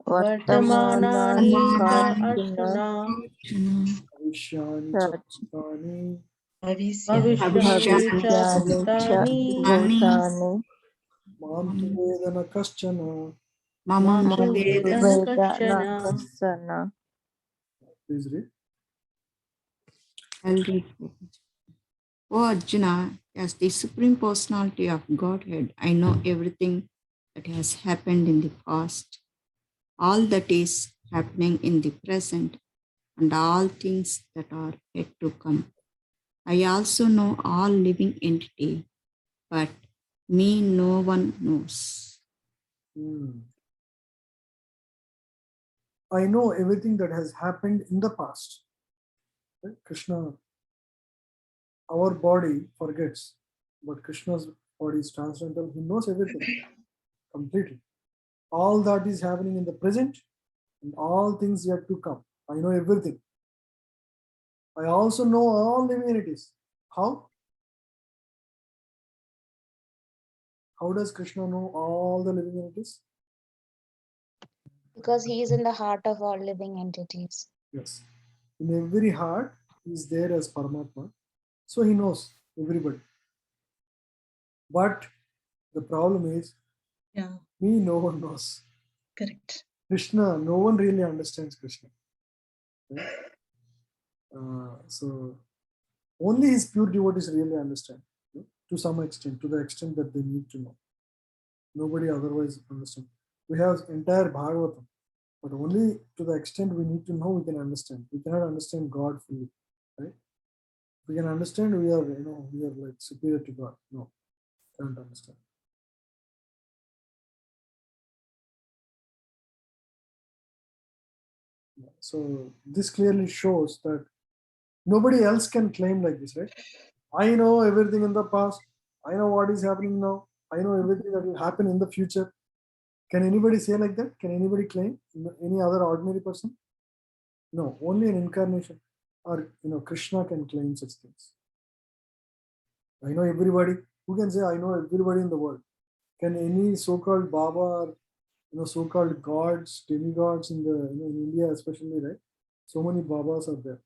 vartamanani Vartamanani cha Karjuna Arjuna Vishyani Church Chaputani Bhavishyani cha Bhavishyani Cha Bhutani Bhutani Mantu Vedana Kaschana. Mantu Vedana Vedana Kachana. Kasana. Please read. I'll read. O Arjuna, as the Supreme Personality of Godhead, I know everything that has happened in the past, all that is happening in the present, and all things that are yet to come. I also know all living entity, but me no one knows. I know everything that has happened in the past. Right? Krishna, our body forgets, but Krishna's body is transcendental. He knows everything completely. All that is happening in the present and all things yet to come. I know everything. I also know all living entities. How? How does Krishna know all the living entities? Because he is in the heart of all living entities. Yes. In every heart, he is there as Paramatma. So he knows everybody. But the problem is, me, no one knows. Correct. Krishna, no one really understands Krishna. Right? So only his pure devotees really understand, to some extent, to the extent that they need to know. Nobody otherwise understands. We have entire Bhagavatam, but only to the extent we need to know we can understand. We cannot understand God fully, right? We can understand we are, we are like superior to God. No, can't understand. So this clearly shows that nobody else can claim like this, right? I know everything in the past. I know what is happening now. I know everything that will happen in the future. Can anybody say like that? Can anybody claim? Any other ordinary person? No, only an incarnation or Krishna can claim such things. I know everybody. Who can say I know everybody in the world? Can any so-called Baba or so-called gods, demigods in the in India especially, right? So many Babas are there.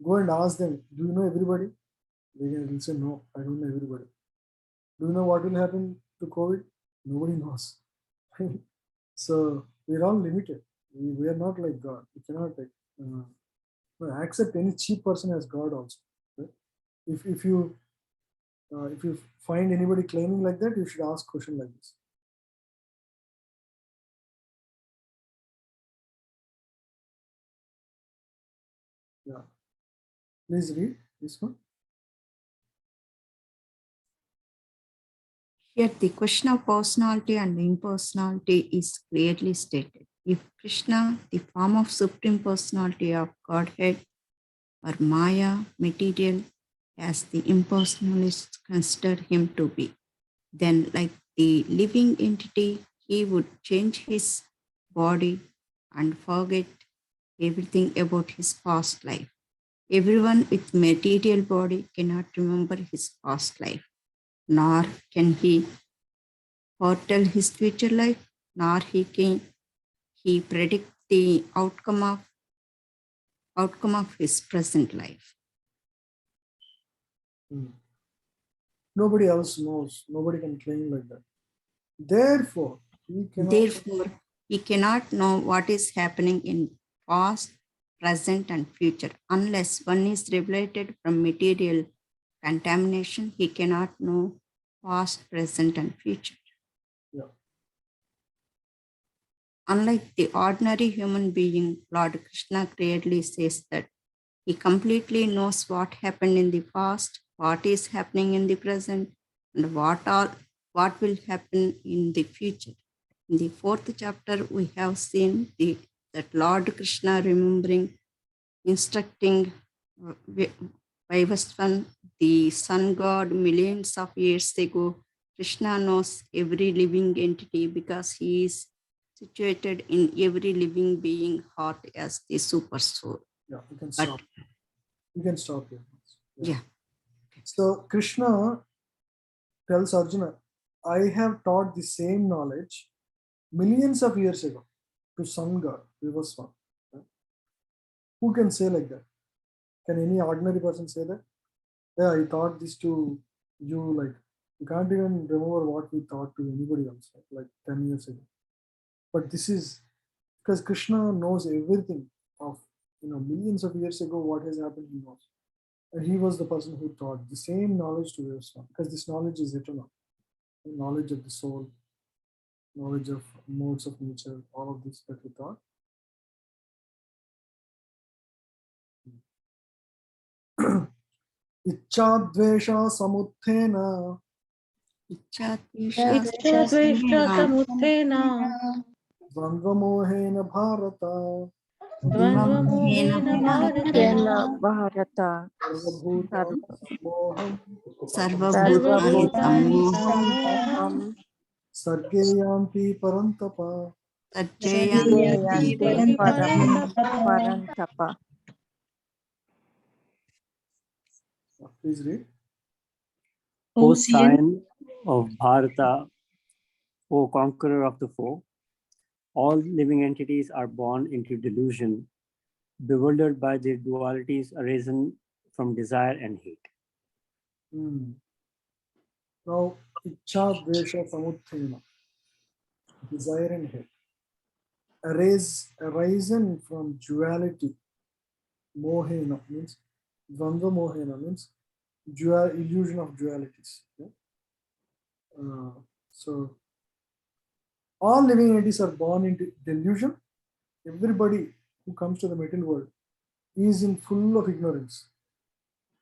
Go and ask them, do you know everybody? They will say, no, I don't know everybody. Do you know what will happen to COVID? Nobody knows. So we're all limited. We are not like God. We cannot accept any cheap person as God also. Right? If you find anybody claiming like that, you should ask question like this. Yeah. Please read this one. Here, the question of personality and impersonality is clearly stated. If Krishna, the form of Supreme Personality of Godhead, or Maya, material, as the impersonalists consider him to be, then, like the living entity, he would change his body and forget everything about his past life. Everyone with material body cannot remember his past life, nor can he foretell his future life, nor can he predict the outcome of his present life. Nobody else knows. Nobody can claim like that. Therefore, he cannot know what is happening in past, present, and future. Unless one is liberated from material contamination, he cannot know past, present, and future. Yeah. Unlike the ordinary human being, Lord Krishna clearly says that he completely knows what happened in the past, what is happening in the present, and what all what will happen in the future. In the 4th chapter, we have seen that Lord Krishna instructing Vaivasvan, the sun god, millions of years ago. Krishna knows every living entity because he is situated in every living being heart as the super soul. Yeah, you can stop. You can stop here. Yeah. So Krishna tells Arjuna, I have taught the same knowledge millions of years ago to sun god, Vivaswan. Who can say like that? Can any ordinary person say that? Yeah, I taught this to you, like, you can't even remember what we taught to anybody else, like 10 years ago. But this is because Krishna knows everything of, millions of years ago, what has happened, he knows. And he was the person who taught the same knowledge to Vivaswan, because this knowledge is eternal. The knowledge of the soul, knowledge of modes of nature, all of this that he taught. Ichadvesha samuthena Ichchadveshtasamuthena dvandvamohena bharata dvandvamohena bharata Bharata sarvabhutam sammoham Sarvabhutani sarvabhutani sammoham sammoham sargeyanti parantapa. sarjayanti sarjayanti parantapa. Parantapa. Please read. O scion of Bharata, O conqueror of the foe, all living entities are born into delusion, bewildered by their dualities arisen from desire and hate. Now, Ichadvesha samuthena, desire and hate, arisen from duality. Mohena means, Dvandva Mohena means illusion of dualities. Yeah? So, all living entities are born into delusion. Everybody who comes to the material world is in full of ignorance.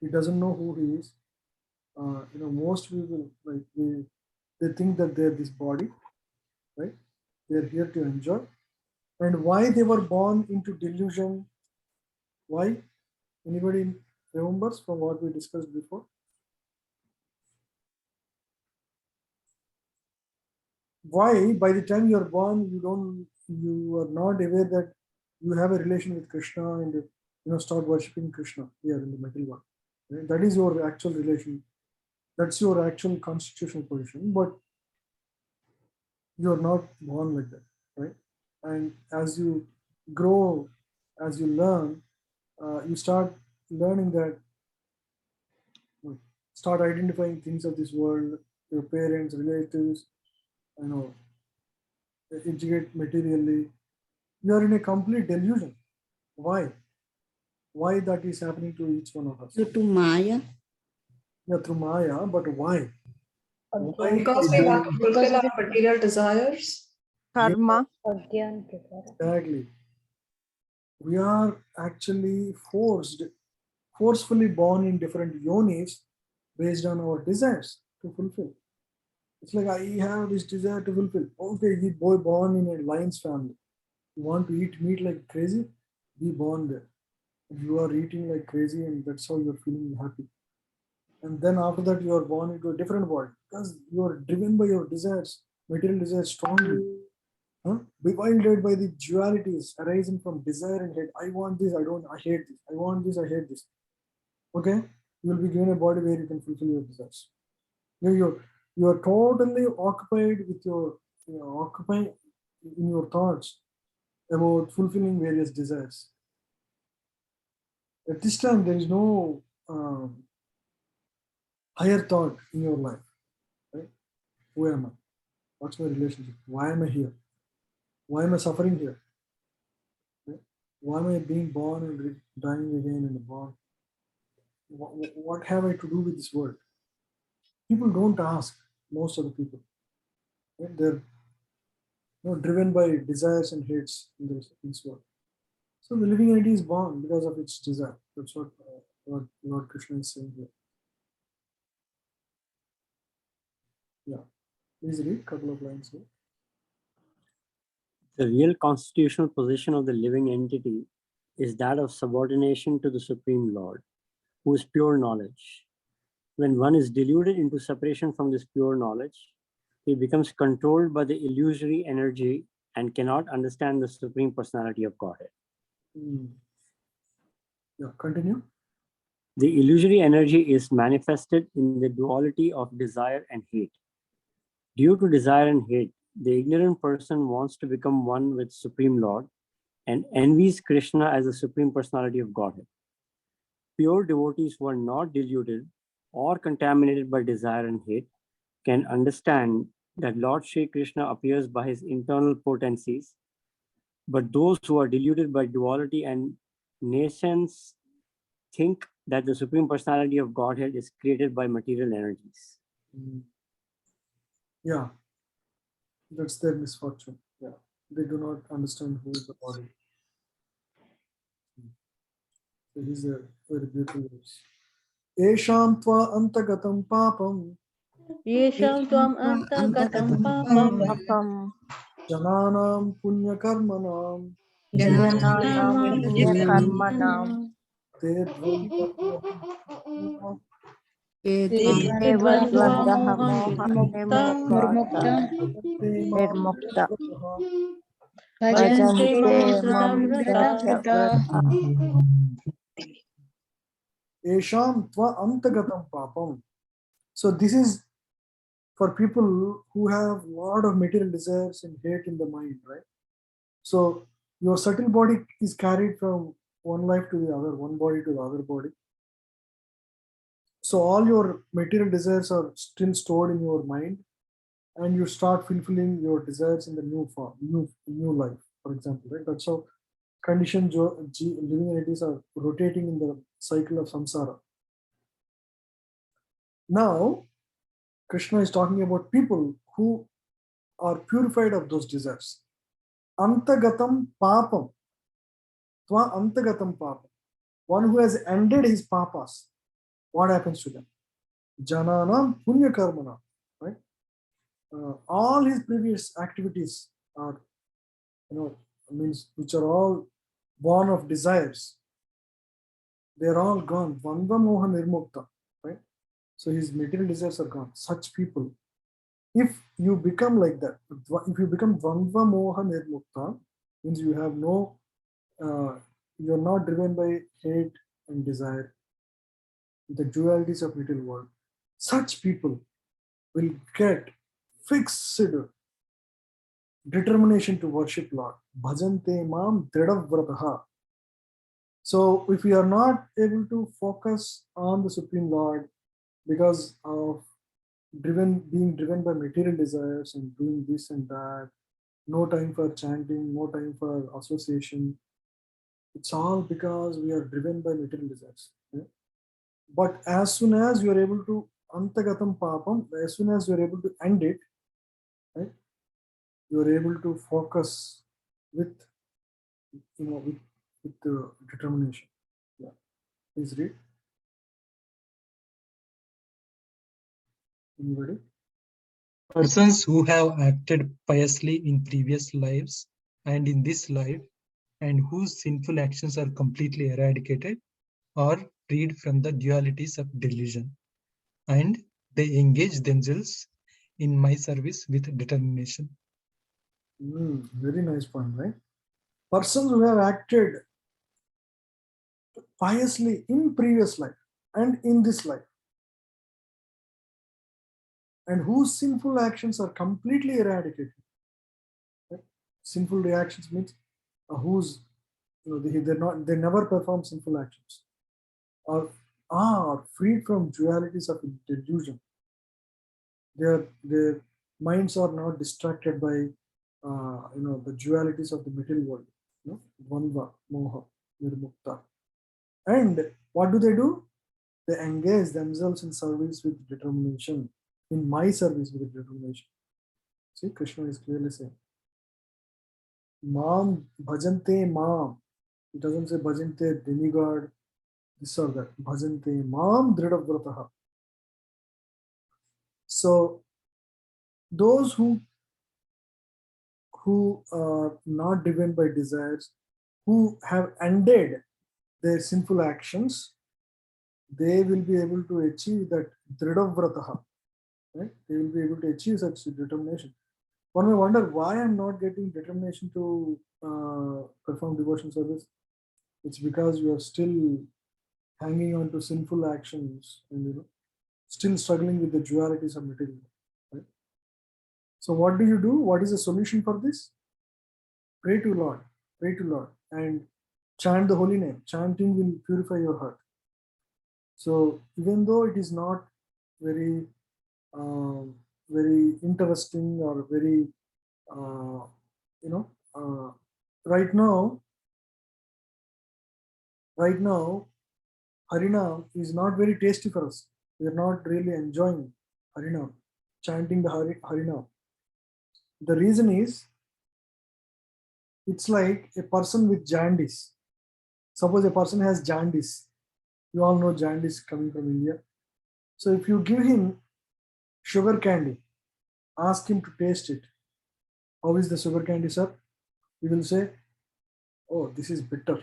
He doesn't know who he is. Most people, like, they think that they're this body, right? They're here to enjoy. And why they were born into delusion? Why? Anybody remembers from what we discussed before? Why? By the time you're born, you are not aware that you have a relation with Krishna and start worshipping Krishna here in the material world. Right? That is your actual relation. That's your actual constitutional position. But you're not born like that, right? And as you grow, as you learn, you start learning that, start identifying things of this world, your parents, relatives, educate materially. You are in a complete delusion. Why? Why that is happening to each one of us? Due to Maya. Yeah, through Maya, but why? Why? Because we want to fulfill our material desires. Karma. Exactly. We are actually forcefully born in different yonis based on our desires to fulfill. It's like, I have this desire to fulfill. Okay, you boy born in a lion's family. You want to eat meat like crazy? Be born there. You are eating like crazy, and that's how you're feeling happy. And then after that, you are born into a different world because you are driven by your desires, material desires strongly. Bewildered by the dualities arising from desire and hate. I want this, I hate this. I want this, I hate this. Okay? You will be given a body where you can fulfill your desires. You are totally occupied with occupying in your thoughts about fulfilling various desires. At this time, there is no higher thought in your life, right? Who am I? What's my relationship? Why am I here? Why am I suffering here? Right? Why am I being born and dying again and born? What have I to do with this world? People don't ask. Most of the people, right? They're driven by desires and hates in this world. So the living entity is born because of its desire. That's what Lord Krishna is saying here. Yeah. Please read a couple of lines here. The real constitutional position of the living entity is that of subordination to the Supreme Lord, who is pure knowledge. When one is deluded into separation from this pure knowledge, he becomes controlled by the illusory energy and cannot understand the Supreme Personality of Godhead. Yeah, continue. The illusory energy is manifested in the duality of desire and hate. Due to desire and hate, the ignorant person wants to become one with Supreme Lord and envies Krishna as the Supreme Personality of Godhead. Pure devotees who are not deluded or contaminated by desire and hate can understand that Lord Shri Krishna appears by his internal potencies, but those who are deluded by duality and nations think that the Supreme Personality of Godhead is created by material energies. Yeah, that's their misfortune. Yeah, they do not understand who is the body. So these are very beautiful words. Esham tva antagatam papam Yesham tvam antagatam papam Papam jananam punya karmanam Jananam jananam Punya Karmanam te dvandva Devadvanda Mohan Moha Nirmukta te mam Nirmukta Bhajante Bhajante Mam Mam Srajavrata. Srajavrata Esham tva antagatam papam. So this is for people who have a lot of material desires and hate in the mind, right? So your subtle body is carried from one life to the other, one body to the other body. So all your material desires are still stored in your mind, and you start fulfilling your desires in the new form, new life, for example, right? That's how conditioned living entities are rotating in the cycle of samsara. Now, Krishna is talking about people who are purified of those desires. Antagatam papam. Tva antagatam papam. One who has ended his papas. What happens to them? Jananam punya karmana. Right? All his previous activities are, means which are all born of desires. They're all gone. Dvandva moha nirmukta. Right? So his material desires are gone. Such people, if you become like that, if you become dvandva moha nirmukta, means you have no, you're not driven by hate and desire, the dualities of material world. Such people will get fixed determination to worship Lord. Bhajante mam dridavvrataha. So if we are not able to focus on the Supreme Lord because of being driven by material desires and doing this and that, no time for chanting, no time for association, it's all because we are driven by material desires. Right? But as soon as you are able to antagatam papam, as soon as you are able to end it, right, you are able to focus with, with determination. Yeah, please read. Anybody? Persons who have acted piously in previous lives and in this life, and whose sinful actions are completely eradicated, are freed from the dualities of delusion, and they engage themselves in my service with determination. Very nice point, right? Persons who have acted piously in previous life and in this life, and whose sinful actions are completely eradicated. Right? Sinful reactions means whose they never perform sinful actions, or are freed from dualities of delusion. Their minds are not distracted by the dualities of the material world. Dvandva, moha, nirmukta. And what do? They engage themselves in service with determination, in my service with determination. See, Krishna is clearly saying, Mam bhajante mam. It doesn't say bhajante demigod, this or that. Bhajante mam dridavvrataha. So those who are not driven by desires, who have ended their sinful actions, they will be able to achieve that Dridhavrataha, right? They will be able to achieve such determination. One may wonder why I'm not getting determination to perform devotion service. It's because you are still hanging on to sinful actions and still struggling with the dualities of material. Right? So what do you do? What is the solution for this? Pray to Lord, and chant the holy name. Chanting will purify your heart. So even though it is not very very interesting or very right now Harinam is not very tasty for us. We are not really enjoying Harinam, chanting the Harinam. The reason is, it's like a person with jaundice. Suppose a person has jaundice. You all know jaundice coming from India. So if you give him sugar candy, ask him to taste it. How is the sugar candy, sir? He will say, oh, this is bitter.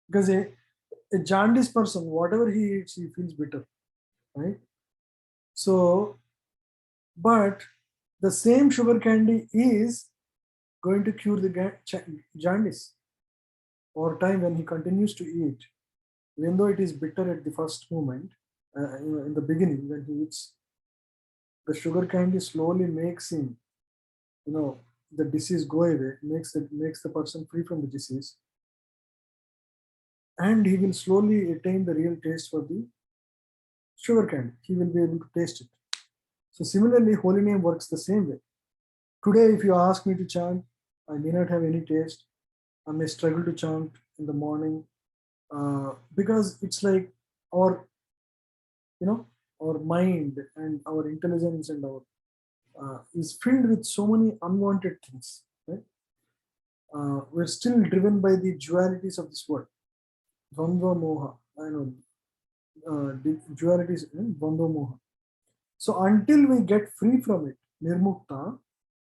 Because a jaundice person, whatever he eats, he feels bitter, right? So, but the same sugar candy is going to cure the jaundice over time when he continues to eat. Even though it is bitter at the first moment, in the beginning when he eats, the sugar candy slowly makes him, the disease go away, makes the person free from the disease, and he will slowly attain the real taste for the sugar candy. He will be able to taste it. So similarly, holy name works the same way. Today, if you ask me to chant, I may not have any taste. I may struggle to chant in the morning because it's like our mind and our intelligence and our is filled with so many unwanted things. Right? We're still driven by the dualities of this world. Dvandva moha. I know the dualities, dvandva moha. So until we get free from it, nirmukta,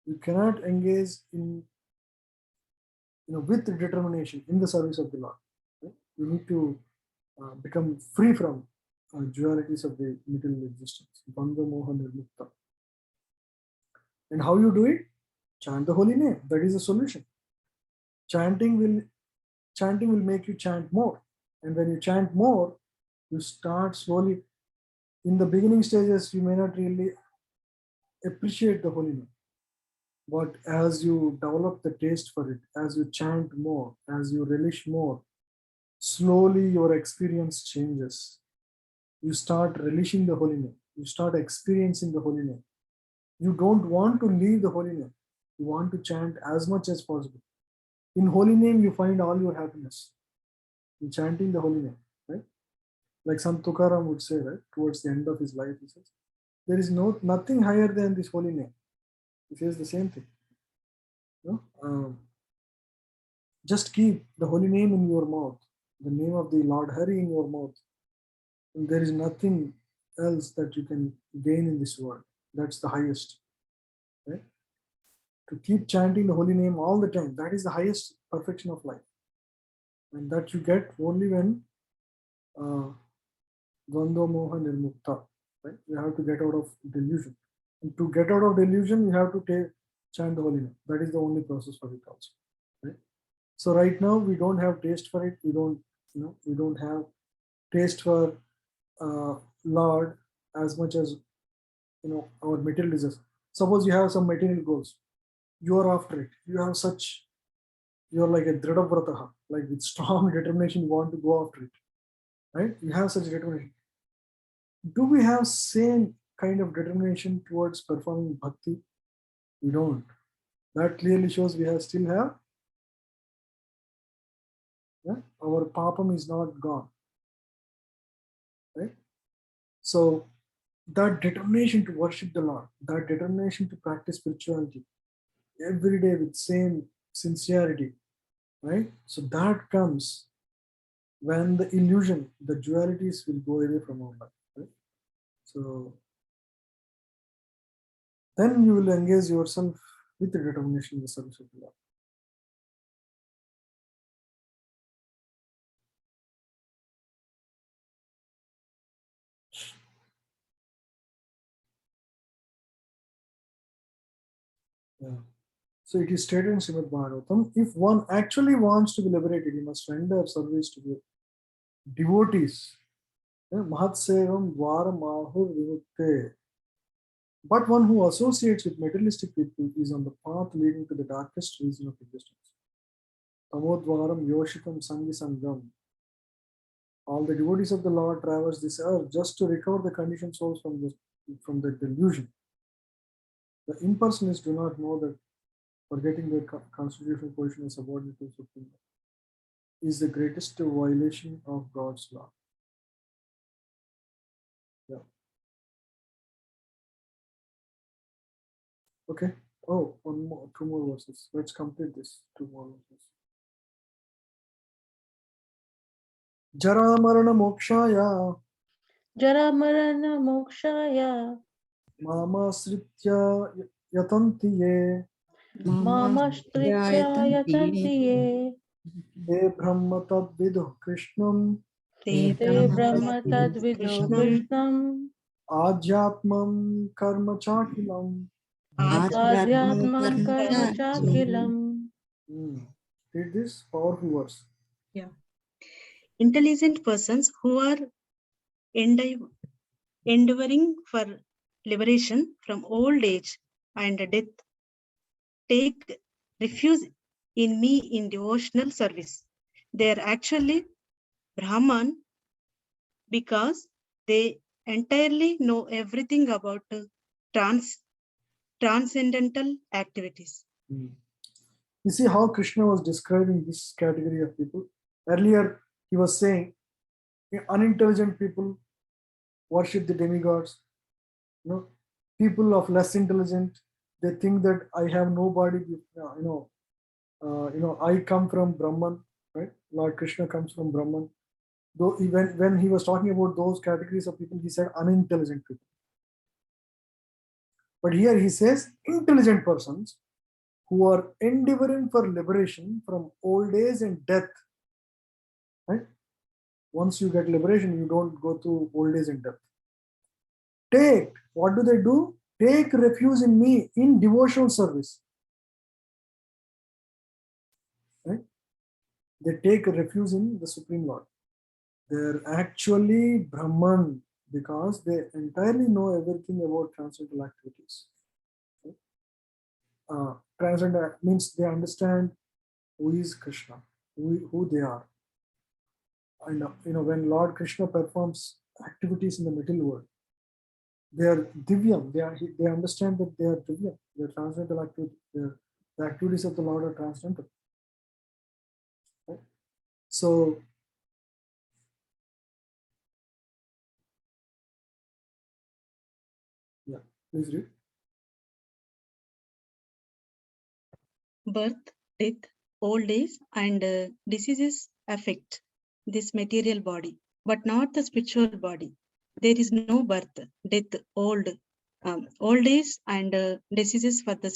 you cannot engage in with determination in the service of the Lord. Right? You need to become free from dualities of the material existence. Dvandva moha nirmukta. And how you do it? Chant the holy name. That is the solution. Chanting will make you chant more. And when you chant more, you start slowly. In the beginning stages, you may not really appreciate the holy name. But as you develop the taste for it, as you chant more, as you relish more, slowly your experience changes. You start relishing the holy name. You start experiencing the holy name. You don't want to leave the holy name. You want to chant as much as possible. In holy name, you find all your happiness. In chanting the holy name, right? Like Sant Tukaram would say, right? Towards the end of his life, he says, there is nothing higher than this holy name. He says the same thing. Just keep the holy name in your mouth, the name of the Lord Hari in your mouth. And there is nothing else that you can gain in this world. That's the highest. Right? To keep chanting the holy name all the time, that is the highest perfection of life. And that you get only when Dvandva Moha Nirmukta. Right? You have to get out of delusion. And to get out of delusion, you have to chant the holy name. That is the only process for it also. Right? So right now we don't have taste for it. We don't have taste for Lord as much as our material desires. Suppose you have some material goals, you are after it. You are like a Dridhavrataha, like with strong determination, you want to go after it. Right? You have such determination. Do we have same kind of determination towards performing bhakti? We don't. That clearly shows we still have. Our papam is not gone. Right? So that determination to worship the Lord, that determination to practice spirituality every day with same sincerity, right? So that comes when the illusion, the dualities will go away from our life. Right? So then you will engage yourself with the determination in the service of the Lord. Yeah. So it is stated in Srimad Bhagavatam, if one actually wants to be liberated, he must render service to the devotees. Mahatsevam Dvaram Ahur Vivukte. But one who associates with materialistic people is on the path leading to the darkest region of existence. Tamodvaram Yoshitam Sangi Sangam. All the devotees of the Lord traverse this earth just to recover the conditioned souls from the delusion. The impersonalists do not know that forgetting their constitutional position as subordinate to Supreme is the greatest violation of God's law. Yeah. Okay. Oh, two more verses. Let's complete this. Two more verses. Jara Marana Mokshaya. Jara Marana Mokshaya. Mama Sritya Yatanti Ye. Mama Stritya Yatanti Ye. Te Brahma Tad Vidu Krishnam. Te Brahma Tad Vido Krishnam. Ajyatmam Karma Chakilam. Adhyatmam Karma Chakilam. Read this powerful verse. Yeah. Intelligent persons who are endeavoring for liberation from old age and death take refuge in me in devotional service. They are actually Brahman because they entirely know everything about transcendental activities. You see how Krishna was describing this category of people. Earlier, he was saying unintelligent people worship the demigods. People of less intelligent, they think that I have nobody. I come from Brahman, right? Lord Krishna comes from Brahman. Though when he was talking about those categories of people, he said unintelligent people. But here he says intelligent persons who are endeavoring for liberation from old age and death. Right? Once you get liberation, you don't go through old age and death. What do they do? Take refuge in me in devotional service. Right? They take refuge in the Supreme Lord. They're actually Brahman because they entirely know everything about transcendental activities. Transcendental means they understand who is Krishna, who they are. And when Lord Krishna performs activities in the material world, they are divyam. They understand that they are divyam. They are transcendental activities. The activities of the Lord are transcendental. Right? So, yeah, please read. Birth, death, old age, and diseases affect this material body, but not the spiritual body. There is no birth, death, old age, and diseases for the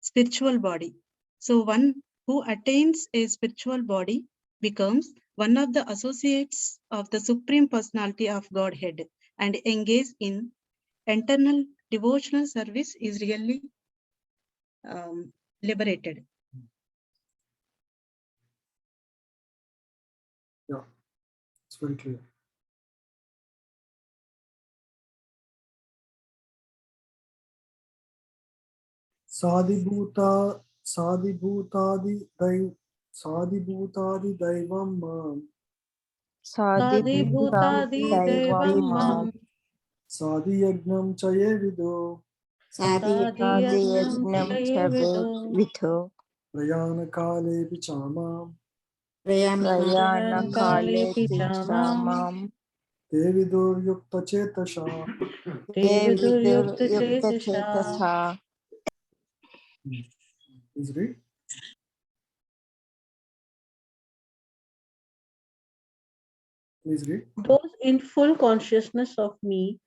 spiritual body. So one who attains a spiritual body becomes one of the associates of the Supreme Personality of Godhead and engage in eternal devotional service is really liberated. Yeah, it's very clear. Sadibhutadi daivam mam. Sadibhutadi Devam Mam. Sadiyagnam chaye vido. Sadiyajnam Chaye Vido. Prayana kale pichamam. Prayana Kale Pichamam. Devidur yukta chetasha. Devidur Yukta Chetasha. Please read. Please read. Those in full consciousness of me,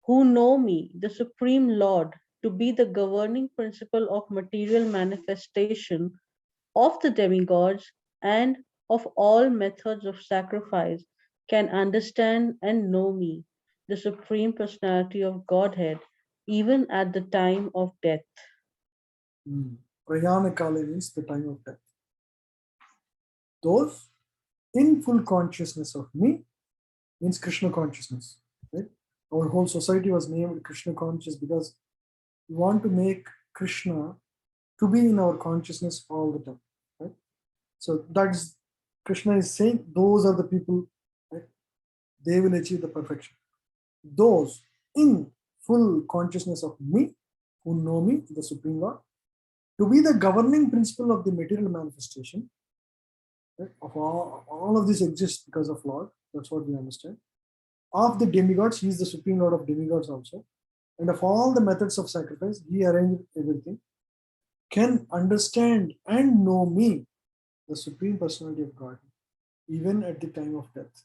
who know me, the Supreme Lord, to be the governing principle of material manifestation of the demigods and of all methods of sacrifice, can understand and know me, the Supreme Personality of Godhead, even at the time of death. Prayana Kali means the time of death. Those in full consciousness of me means Krishna consciousness. Right? Our whole society was named Krishna conscious because we want to make Krishna to be in our consciousness all the time. Right? So that's Krishna is saying those are the people, right? They will achieve the perfection. Those in full consciousness of me, who know me, the Supreme Lord, to be the governing principle of the material manifestation. Right? Of all of this exists because of Lord. That's what we understand. Of the demigods, he is the Supreme Lord of demigods also. And of all the methods of sacrifice, he arranged everything. Can understand and know me, the Supreme Personality of God, even at the time of death.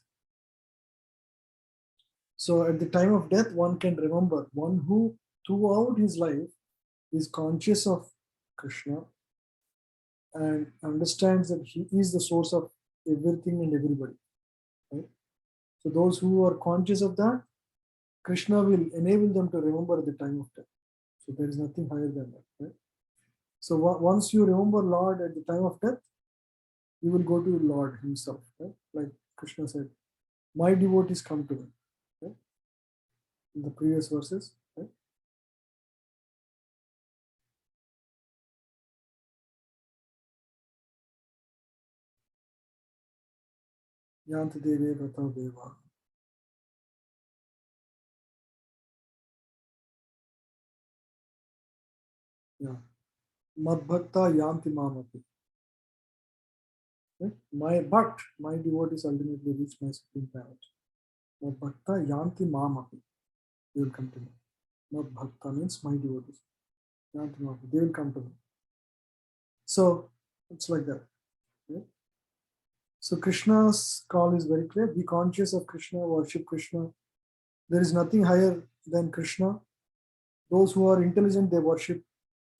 So at the time of death, one can remember one who throughout his life is conscious of Krishna and understands that he is the source of everything and everybody. Right? So those who are conscious of that, Krishna will enable them to remember the time of death. So there is nothing higher than that. Right? So once you remember Lord at the time of death, you will go to Lord himself. Right? Like Krishna said, my devotees come to me. Right? In the previous verses. Right? Yanti Deve Vrata Deva. Yeah. Madbhakta Yanti Mamati. Right? My devotees ultimately reach my supreme planet. Madbhakta Yanti Mamati. They will come to me. Madbhakta means my devotees. Yanti Mamati. They will come to me. So it's like that. Right? So Krishna's call is very clear. Be conscious of Krishna, worship Krishna. There is nothing higher than Krishna. Those who are intelligent, they worship,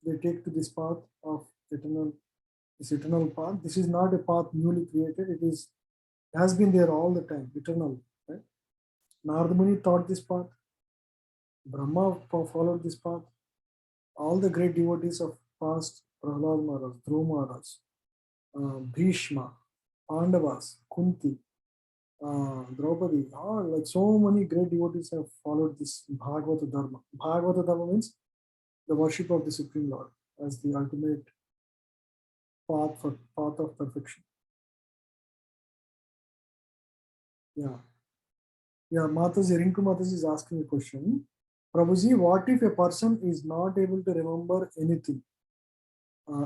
they take to this path of this eternal path. This is not a path newly created. It has been there all the time, eternal. Right? Narada Muni taught this path. Brahma followed this path. All the great devotees of past, Prahlad Maharaj, Dhruva Maharaj, Bhishma, Pandavas, Kunti, Draupadi, like so many great devotees have followed this Bhagavata Dharma. Bhagavata Dharma means the worship of the Supreme Lord as the ultimate path of perfection. Yeah. Mataji, Rinku Mataji is asking a question. Prabhuji, what if a person is not able to remember anything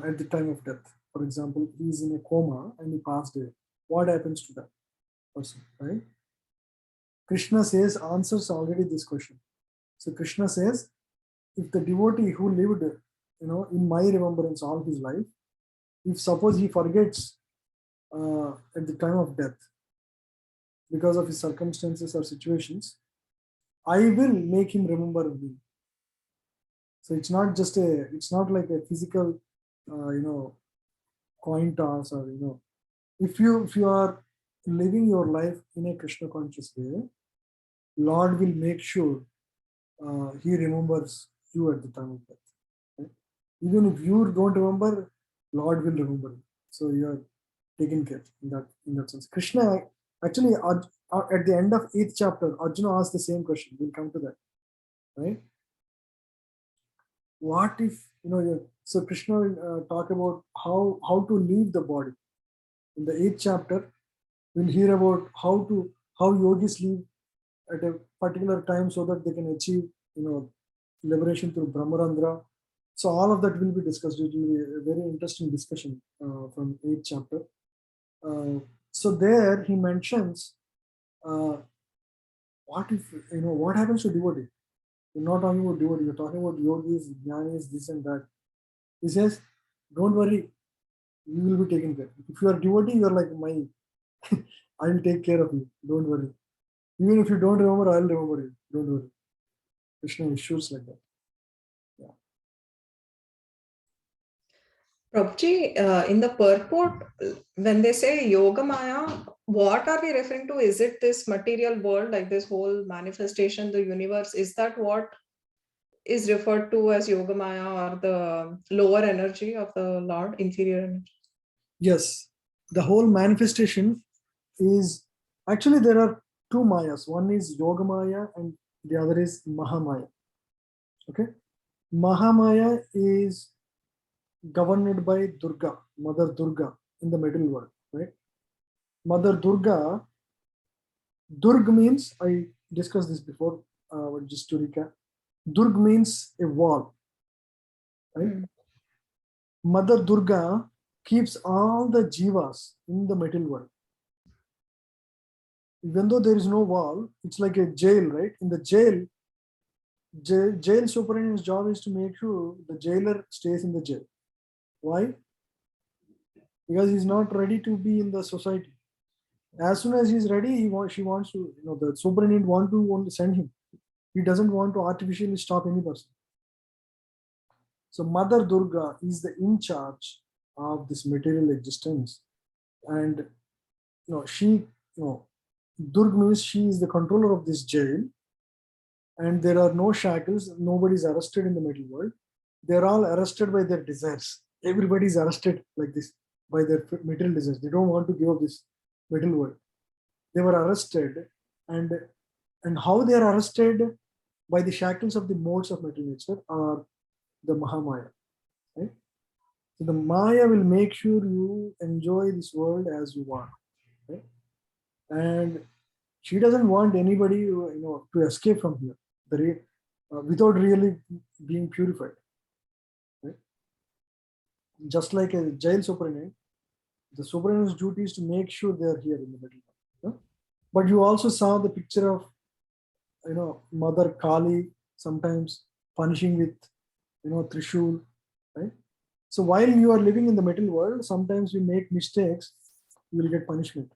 at the time of death? For example, he is in a coma and he passed away. What happens to that person, right? Krishna says, answers already this question. So Krishna says, if the devotee who lived, in my remembrance all his life, if suppose he forgets at the time of death because of his circumstances or situations, I will make him remember me. So it's not like a physical, coin toss or, if you are living your life in a Krishna conscious way, Lord will make sure he remembers you at the time of death. Right? Even if you don't remember, Lord will remember you. So you are taken care in that sense. Krishna actually at the end of 8th chapter, Arjuna asked the same question. We'll come to that, right? What if so Krishna will talk about how to leave the body. In the 8th chapter, we'll hear about how yogis live at a particular time so that they can achieve liberation through Brahmarandra. So all of that will be discussed. It will be a very interesting discussion from 8th chapter. So there he mentions what happens to devotee. You're not talking about devotee, you're talking about yogis, jnanis, this and that. He says, don't worry, you will be taken care. If you are devotee, you're like my, I will take care of you. Don't worry. Even if you don't remember, I'll remember you. Don't worry. Krishna assures like that. Yeah. Prabhuji, in the purport, when they say Yoga Maya, what are they referring to? Is it this material world, like this whole manifestation, the universe? Is that what is referred to as Yoga Maya, or the lower energy of the Lord, inferior energy? Yes, the whole manifestation is actually there are two Mayas. One is Yoga Maya and the other is Mahamaya. Okay, Mahamaya is governed by Durga, Mother Durga in the middle world, right? Mother Durga, Durg means, I discussed this before, just to recap. Durg means a wall, right? Mother Durga keeps all the jivas in the middle world. Even though there is no wall, it's like a jail, right? In the jail, jail superintendent's job is to make sure the jailer stays in the jail. Why? Because he's not ready to be in the society. As soon as he's ready, she wants to, the superintendent want to send him. He doesn't want to artificially stop any person. So Mother Durga is the in charge of this material existence, and Durg means she is the controller of this jail, and there are no shackles. Nobody is arrested in the middle world. They're all arrested by their desires. Everybody is arrested like this by their material desires. They don't want to give up this middle world. They were arrested, and how they are arrested? By the shackles of the modes of material nature are the Mahamaya. Right? So the Maya will make sure you enjoy this world as you want. Right? And she doesn't want anybody to escape from here without really being purified. Right? Just like a jail superintendent, the superintendent's duty is to make sure they are here in the middle. Yeah? But you also saw the picture of Mother Kali sometimes punishing with Trishul, right? So while you are living in the middle world, sometimes you make mistakes, you will get punishment.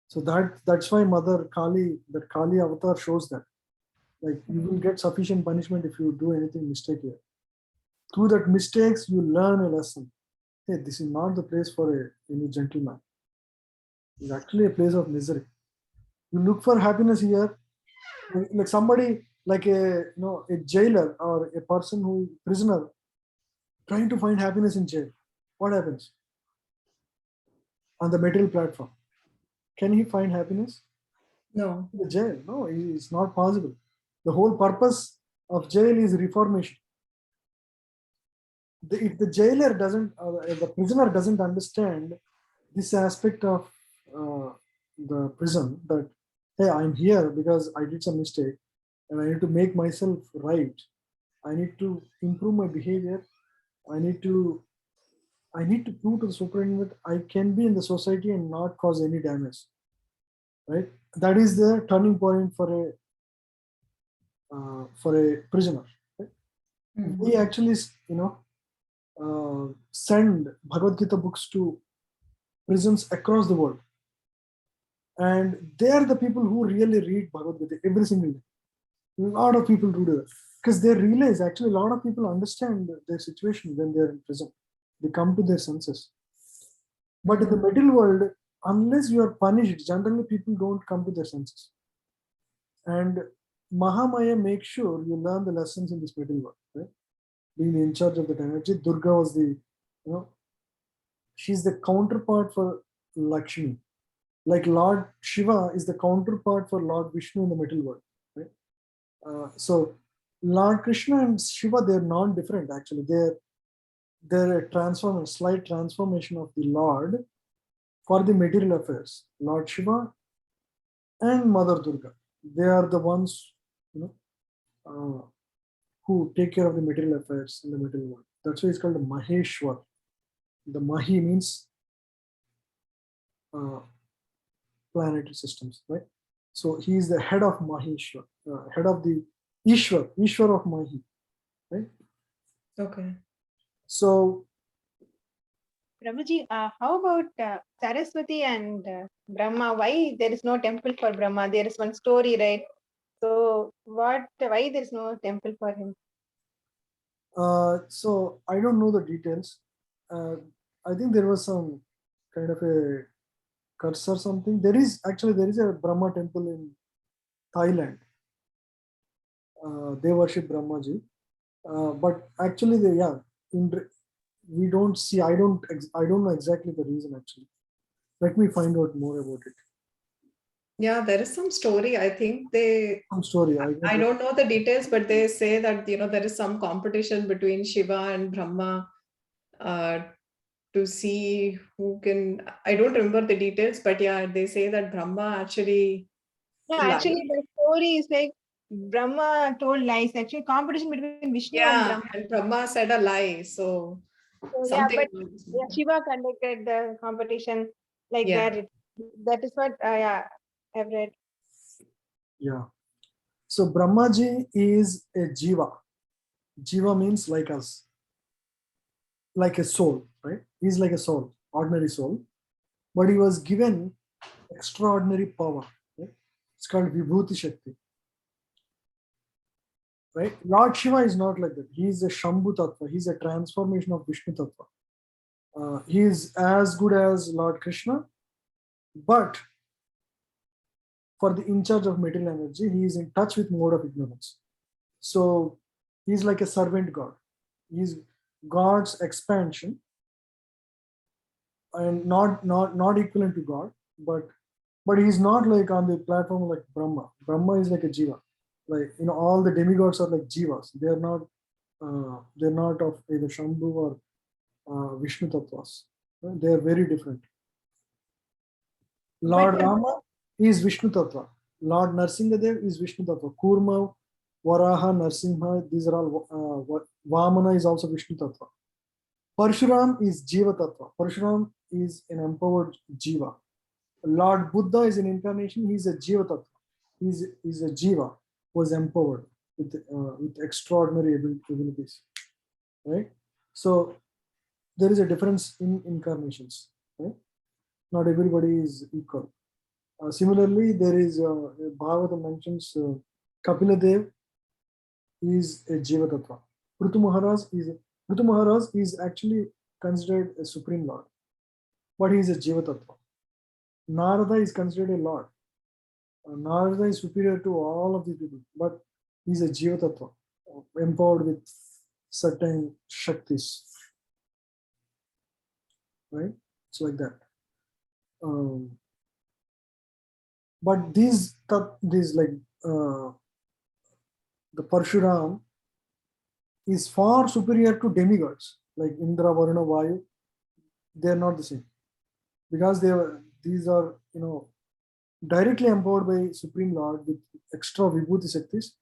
So that's why Mother Kali, that Kali avatar shows that. Like you will get sufficient punishment if you do anything mistake here. Through that mistakes, you learn a lesson. Hey, this is not the place for any gentleman. It's actually a place of misery. You look for happiness here, like somebody like a jailer or a person who prisoner trying to find happiness in jail. What happens on the material platform? Can he find happiness? No. In the jail? No, it's not possible. The whole purpose of jail is reformation. If the jailer doesn't, the prisoner doesn't understand this aspect of the prison, that hey, I'm here because I did some mistake and I need to make myself right. I need to improve my behavior. I need to prove to the superintendent that I can be in the society and not cause any damage. Right? That is the turning point for a prisoner. Right? We actually, send Bhagavad-Gita books to prisons across the world, and they are the people who really read Bhagavad-Gita every single day. A lot of people do that because they realize actually a lot of people understand their situation when they're in prison. They come to their senses. But in the middle world, unless you are punished, generally people don't come to their senses. And Mahamaya makes sure you learn the lessons in this middle world. Right? Being in charge of that energy, Durga was she's the counterpart for Lakshmi. Like Lord Shiva is the counterpart for Lord Vishnu in the middle world. Right? So Lord Krishna and Shiva, they're non-different actually. They're a slight transformation of the Lord for the material affairs. Lord Shiva and Mother Durga, they are the ones who take care of the material affairs in the material world. That's why it's called the Maheshwar. The Mahi means planetary systems, right? So he is the head of Maheshwar, head of the Ishwar of Mahi, right? Okay. So, Prabhuji, how about Saraswati and Brahma? Why there is no temple for Brahma? There is one story, right? So why there is no temple for him? so I don't know the details. I think there was some kind of a curse or something. There is a Brahma temple in Thailand. They worship Brahmaji, but actually we don't see. I don't know exactly the reason actually. Let me find out more about it. Yeah, there is some story. I think Some story. I don't know the details, but they say that there is some competition between Shiva and Brahma to see who can. I don't remember the details, but yeah, they say that Brahma actually. No, actually, the story is like Brahma told lies. Actually, competition between Vishnu and Brahma. And Brahma said a lie. So Yeah, something. but yeah, Shiva conducted the competition like Yeah. that. That is what yeah, I've read. Yeah. So Brahmaji is a jiva. Jiva means like us, like a soul, right? He's like a soul, ordinary soul, but he was given extraordinary power. Right? It's called Vibhuti Shakti. Right? Lord Shiva is not like that. He is a Shambhu Tattva. He's a transformation of Vishnu Tattva. He is as good as Lord Krishna, but for the in charge of material energy, he is in touch with mode of ignorance. So he's like a servant god. He's God's expansion, and not equivalent to God, but he's not like on the platform like Brahma. Brahma is like a jiva. Like all the demigods are like jivas. They're not of either Shambhu or Vishnu tattvas. They are very different. Lord Rama is Vishnu tattva. Lord Narsingadev is Vishnu tattva. Kurma, Varaha, Narsimha, these are all. Vamana is also Vishnu tattva. Parshuram is Jiva tattva. Parshuram is an empowered jiva. Lord Buddha is an incarnation. He's a jiva tattva. He's a jiva who was empowered with extraordinary abilities. Right? So there is a difference in incarnations. Right? Not everybody is equal. Similarly, there is Bhagavatam mentions Kapila Dev is a Jiva Tattva. Prithu Maharaj is actually considered a supreme lord, but he is a Jiva Tattva. Narada is considered a lord. Narada is superior to all of these people, but he is a Jiva Tattva, empowered with certain Shaktis. Right? It's like that. But these like the Parshuram is far superior to demigods like Indra, Varuna, Vayu. They are not the same because these are directly empowered by Supreme Lord with extra Vibhuti Shaktis.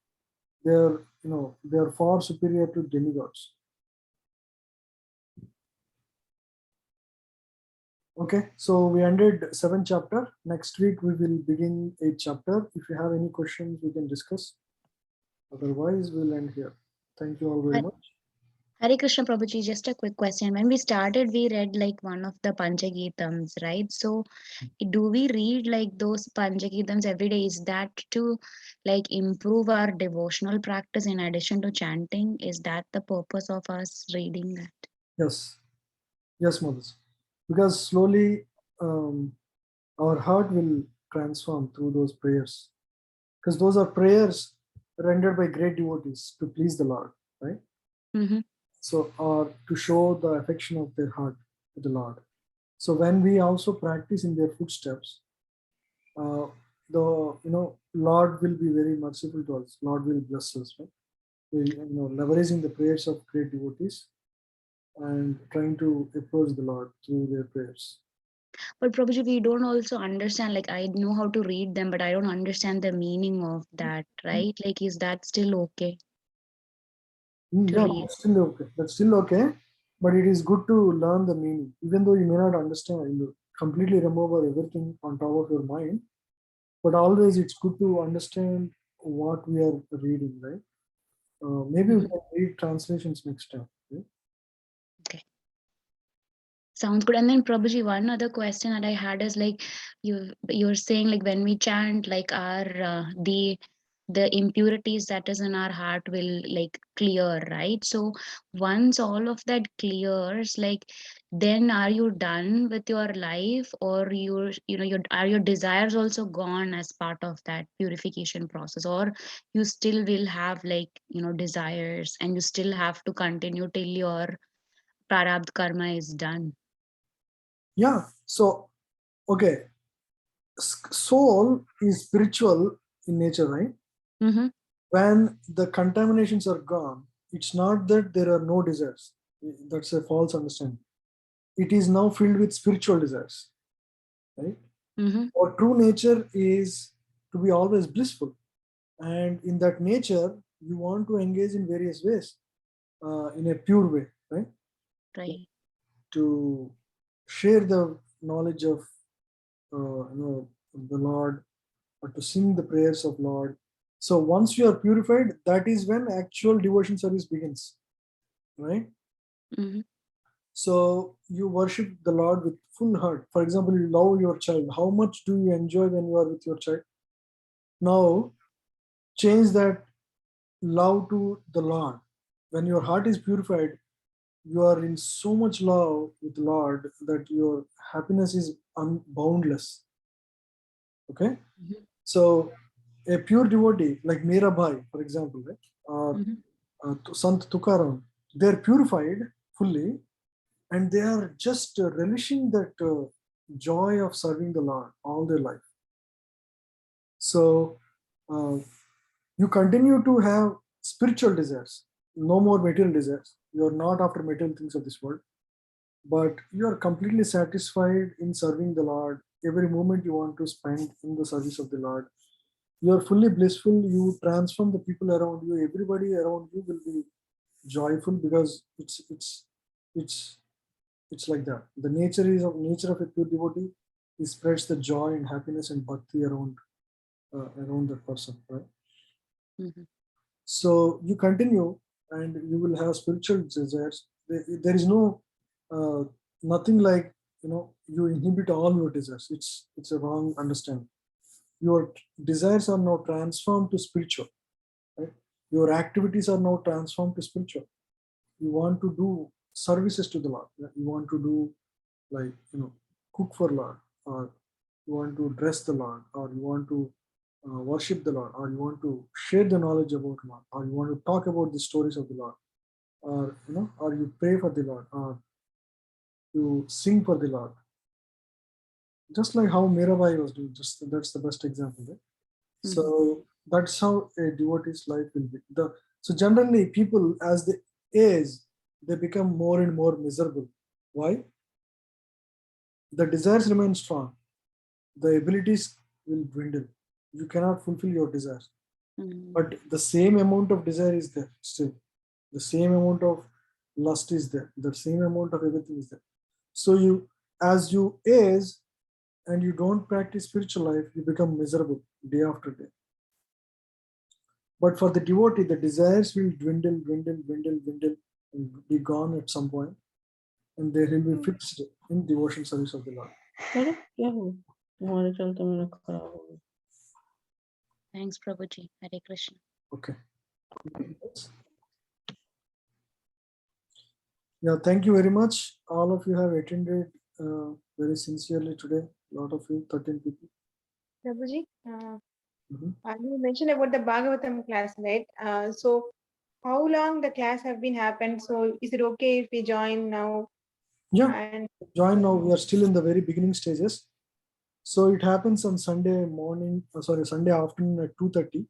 They are far superior to demigods. Okay, so we ended 7th chapter. Next week we will begin 8th chapter. If you have any questions, we can discuss. Otherwise, we'll end here. Thank you all very much. Hare Krishna Prabhuji, just a quick question. When we started, we read like one of the Panchagitams, right? So do we read like those Panchagitams every day? Is that to like improve our devotional practice in addition to chanting? Is that the purpose of us reading that? Yes. Yes, mothers. Because slowly our heart will transform through those prayers. Because those are prayers rendered by great devotees to please the Lord, right? Mm-hmm. So, or to show the affection of their heart to the Lord. So when we also practice in their footsteps, the Lord will be very merciful to us. Lord will bless us, right? Leveraging the prayers of great devotees and trying to approach the Lord through their prayers. But Prabhuji, we don't also understand, like I know how to read them, but I don't understand the meaning of that, right? Like, is that still okay? Yeah, that's still okay. That's still okay. But it is good to learn the meaning. Even though you may not understand, you completely remove everything on top of your mind. But always it's good to understand what we are reading, right? Maybe we can read translations next time. Okay? Okay. Sounds good. And then Prabhuji, one other question that I had is like you're saying like when we chant, like our the impurities that is in our heart will like clear, right? So once all of that clears, like then are you done with your life, or are your desires also gone as part of that purification process, or you still will have like desires and you still have to continue till your prarabdha karma is done? Yeah. So, okay. Soul is spiritual in nature, right? Mm-hmm. When the contaminations are gone, it's not that there are no desires. That's a false understanding. It is now filled with spiritual desires, right? Mm-hmm. Our true nature is to be always blissful. And in that nature, you want to engage in various ways, in a pure way, right? Right. To share the knowledge of the Lord, or to sing the prayers of Lord. So once you are purified, that is when actual devotion service begins, right? Mm-hmm. So you worship the Lord with full heart. For example, you love your child. How much do you enjoy when you are with your child? Now change that love to the Lord. When your heart is purified, you are in so much love with the Lord that your happiness is unboundless. Okay? Mm-hmm. So a pure devotee like Mirabai, for example, right? Or Sant Tukaram, they are purified fully, and they are just relishing that joy of serving the Lord all their life. So uh, you continue to have spiritual desires, no more material desires. You are not after material things of this world, but you are completely satisfied in serving the Lord. Every moment you want to spend in the service of the Lord, you are fully blissful. You transform the people around you. Everybody around you will be joyful, because it's it's like that. The nature of a pure devotee. He spreads the joy and happiness and bhakti around that person, right? Mm-hmm. So you continue, and you will have spiritual desires. There is no nothing like you inhibit all your desires. It's a wrong understanding. Your desires are now transformed to spiritual, right? Your activities are now transformed to spiritual. You want to do services to the Lord. You want to do, like, cook for Lord, or you want to dress the Lord, or you want to worship the Lord, or you want to share the knowledge about Lord, or you want to talk about the stories of the Lord, or or you pray for the Lord, or you sing for the Lord. Just like how Mirabai was doing. Just that's the best example, right? So that's how a devotee's life will be. So generally, people, as they age, they become more and more miserable. Why? The desires remain strong. The abilities will dwindle. You cannot fulfill your desires. But the same amount of desire is there still. The same amount of lust is there. The same amount of everything is there. So as you age and you don't practice spiritual life, you become miserable day after day. But for the devotee, the desires will dwindle, and be gone at some point, and they will be fixed in devotion service of the Lord. अरे क्या हुआ? हमारे चलते मेरा खराब हो गया. Thanks, Prabhuji. Hare Krishna. Okay. Yeah, thank you very much. All of you have attended very sincerely today. A lot of you, 13 people. Prabhuji, Mhm. you mentioned about the Bhagavatam class, right? So how long the class have been happened? So is it okay if we join now? Yeah, And join now. We are still in the very beginning stages. So it happens on Sunday morning, Sunday afternoon at 2:30.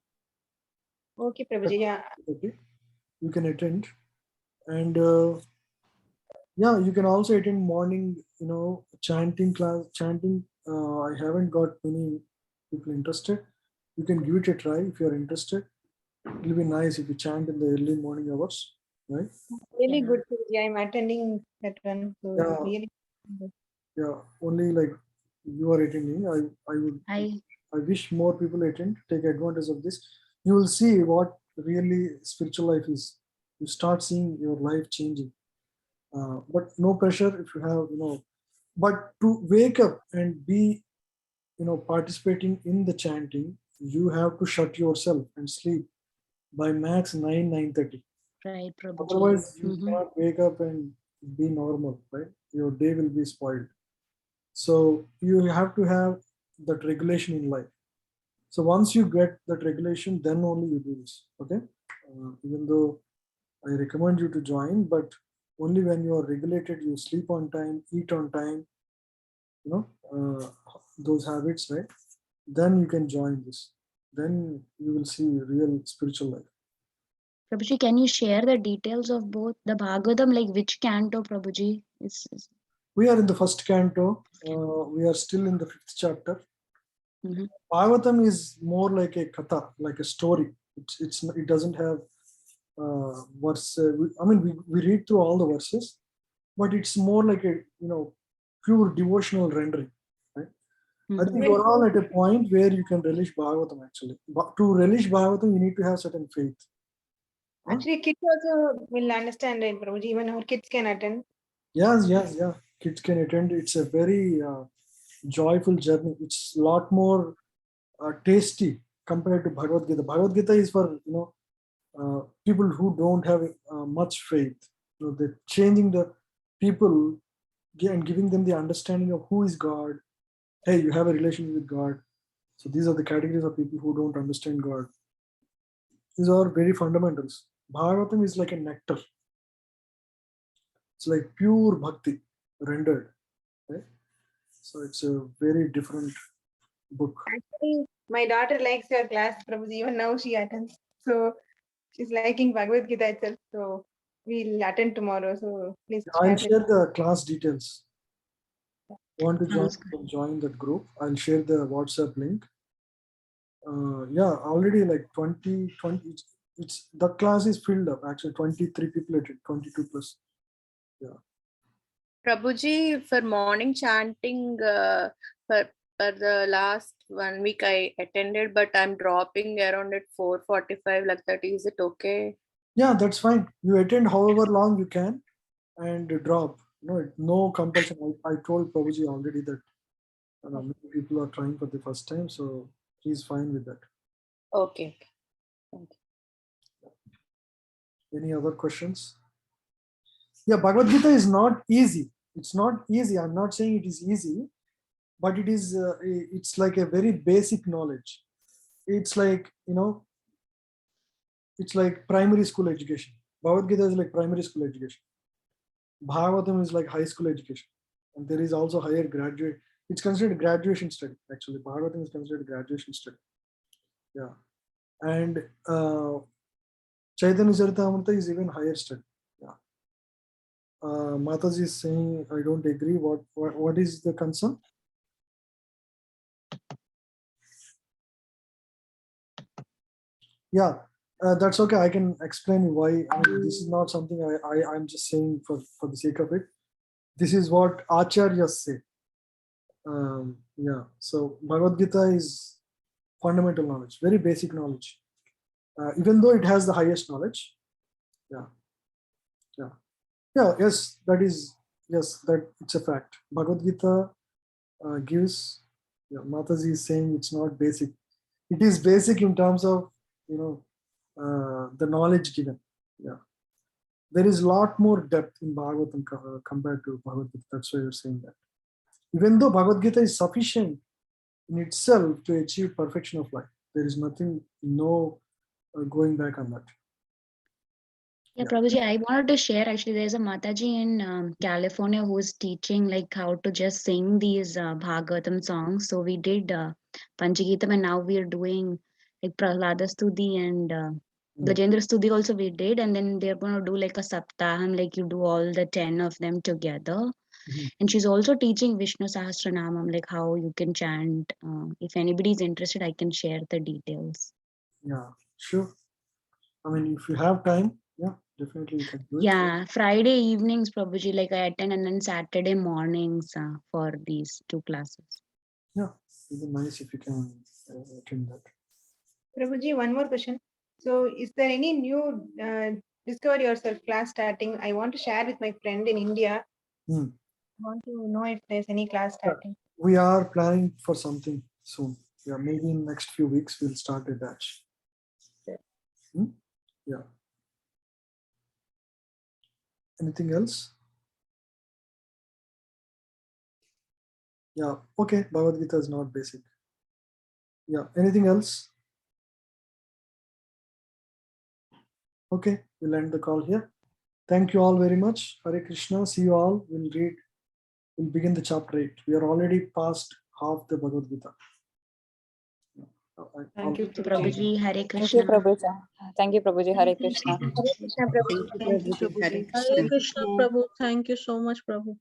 okay, Prabhuji, yeah. Okay, you can attend. And yeah, you can also attend morning, chanting class. Chanting, I haven't got many people interested. You can give it a try if you're interested. It'll be nice if you chant in the early morning hours, right? Really good, Prabhuji. I'm attending that one. So Yeah. really good. Yeah, only like you are attending. I wish more people attend, take advantage of this. You will see what really spiritual life is. You start seeing your life changing. But no pressure if you have, but to wake up and be, participating in the chanting, you have to shut yourself and sleep by max 9:30. Right, Prabhuji. Otherwise, you cannot wake up and be normal, right? Your day will be spoiled. So you have to have that regulation in life. So once you get that regulation, then only you do this. Okay. Even though I recommend you to join, but only when you are regulated, you sleep on time, eat on time, those habits, right? Then you can join this. Then you will see real spiritual life. Prabhuji, can you share the details of both the Bhagavatam, like which canto, Prabhuji? We are in the first canto. We are still in the 5th chapter. Mm-hmm. Bhagavatam is more like a katha, like a story. It doesn't have verse. We read through all the verses, but it's more like a pure devotional rendering. Right? I think we're all at a point where you can relish Bhagavatam actually. But to relish Bhagavatam, you need to have certain faith. Actually, kids also will understand, right, Prabhuji? Even our kids can attend. Yes. Kids can attend. It's a very joyful journey. It's a lot more tasty compared to Bhagavad-Gita. Bhagavad-Gita is for people who don't have much faith. They're changing the people and giving them the understanding of who is God. Hey, you have a relationship with God. So these are the categories of people who don't understand God. These are very fundamentals. Bhagavatam is like a nectar. It's like pure bhakti rendered. Right? So it's a very different book. Actually, my daughter likes your class, Prabhuji. Even now she attends. So she's liking Bhagavad Gita itself. So we'll attend tomorrow. So please I'll share the class details. Want to join? Join that group. I'll share the WhatsApp link. Already like 20. It's the class is filled up. Actually, 23 people attended, 22 plus. Yeah. Prabhuji, for morning chanting, for the last 1 week I attended, but I'm dropping around at 4:45 like that. Is it okay? Yeah, that's fine. You attend however long you can and drop. No compulsion. I told Prabhuji already that many people are trying for the first time, so he's fine with that. Okay. Any other questions? Yeah, Bhagavad Gita is not easy. It's not easy. I'm not saying it is easy, but it is. It's like a very basic knowledge. It's like it's like primary school education. Bhagavad Gita is like primary school education. Bhagavatam is like high school education, and there is also higher graduate. It's considered graduation study. Actually, Bhagavatam is considered graduation study. Yeah, and Chaitanya Charitamrita is even higher study. Yeah. Mataji is saying, I don't agree. What is the concern? Yeah, that's okay. I can explain why. This is not something I'm just saying for the sake of it. This is what Acharyas say. So Bhagavad Gita is fundamental knowledge, very basic knowledge. Even though it has the highest knowledge. Yes, that it's a fact. Bhagavad Gita gives. Mataji is saying it's not basic. It is basic in terms of the knowledge given. Yeah, there is a lot more depth in Bhagavatam compared to Bhagavad Gita. That's why you're saying that. Even though Bhagavad Gita is sufficient in itself to achieve perfection of life, there is nothing, going back on that. Yeah, Prabhuji, I wanted to share actually, there's a Mataji in California who's teaching like how to just sing these Bhagavatam songs. So we did Panchagitam, and now we're doing like Prahlada Stuti and Gajendra Stuti also we did. And then they're going to do like a Saptaham, like you do all the 10 of them together. And she's also teaching Vishnu Sahasranamam, like how you can chant. If anybody's interested, I can share the details. Yeah, sure. I mean, if you have time, yeah, definitely you can do it. Yeah, Friday evenings, Prabhuji, like I attend, and then Saturday mornings for these 2 classes. Yeah, it'd be nice if you can attend that. Prabhuji, one more question. So is there any new Discover Yourself class starting? I want to share with my friend in India. I want to know if there's any class starting. We are planning for something soon. Yeah, maybe in next few weeks we'll start a batch. Yeah. Anything else? Yeah, okay, Bhagavad Gita is not basic. Yeah, anything else? Okay, we'll end the call here. Thank you all very much. Hare Krishna. See you all. We'll begin the chapter 8. We are already past half the Bhagavad Gita. Thank you, Prabhuji. Hare Thank you, Krishna. Prabhuji. Thank you, Prabhuji. Hare Krishna. Krishna Prabhu. Thank you, Prabhuji. Hare Hare Krishna. Krishna, Prabhu. Thank you so much, Prabhu.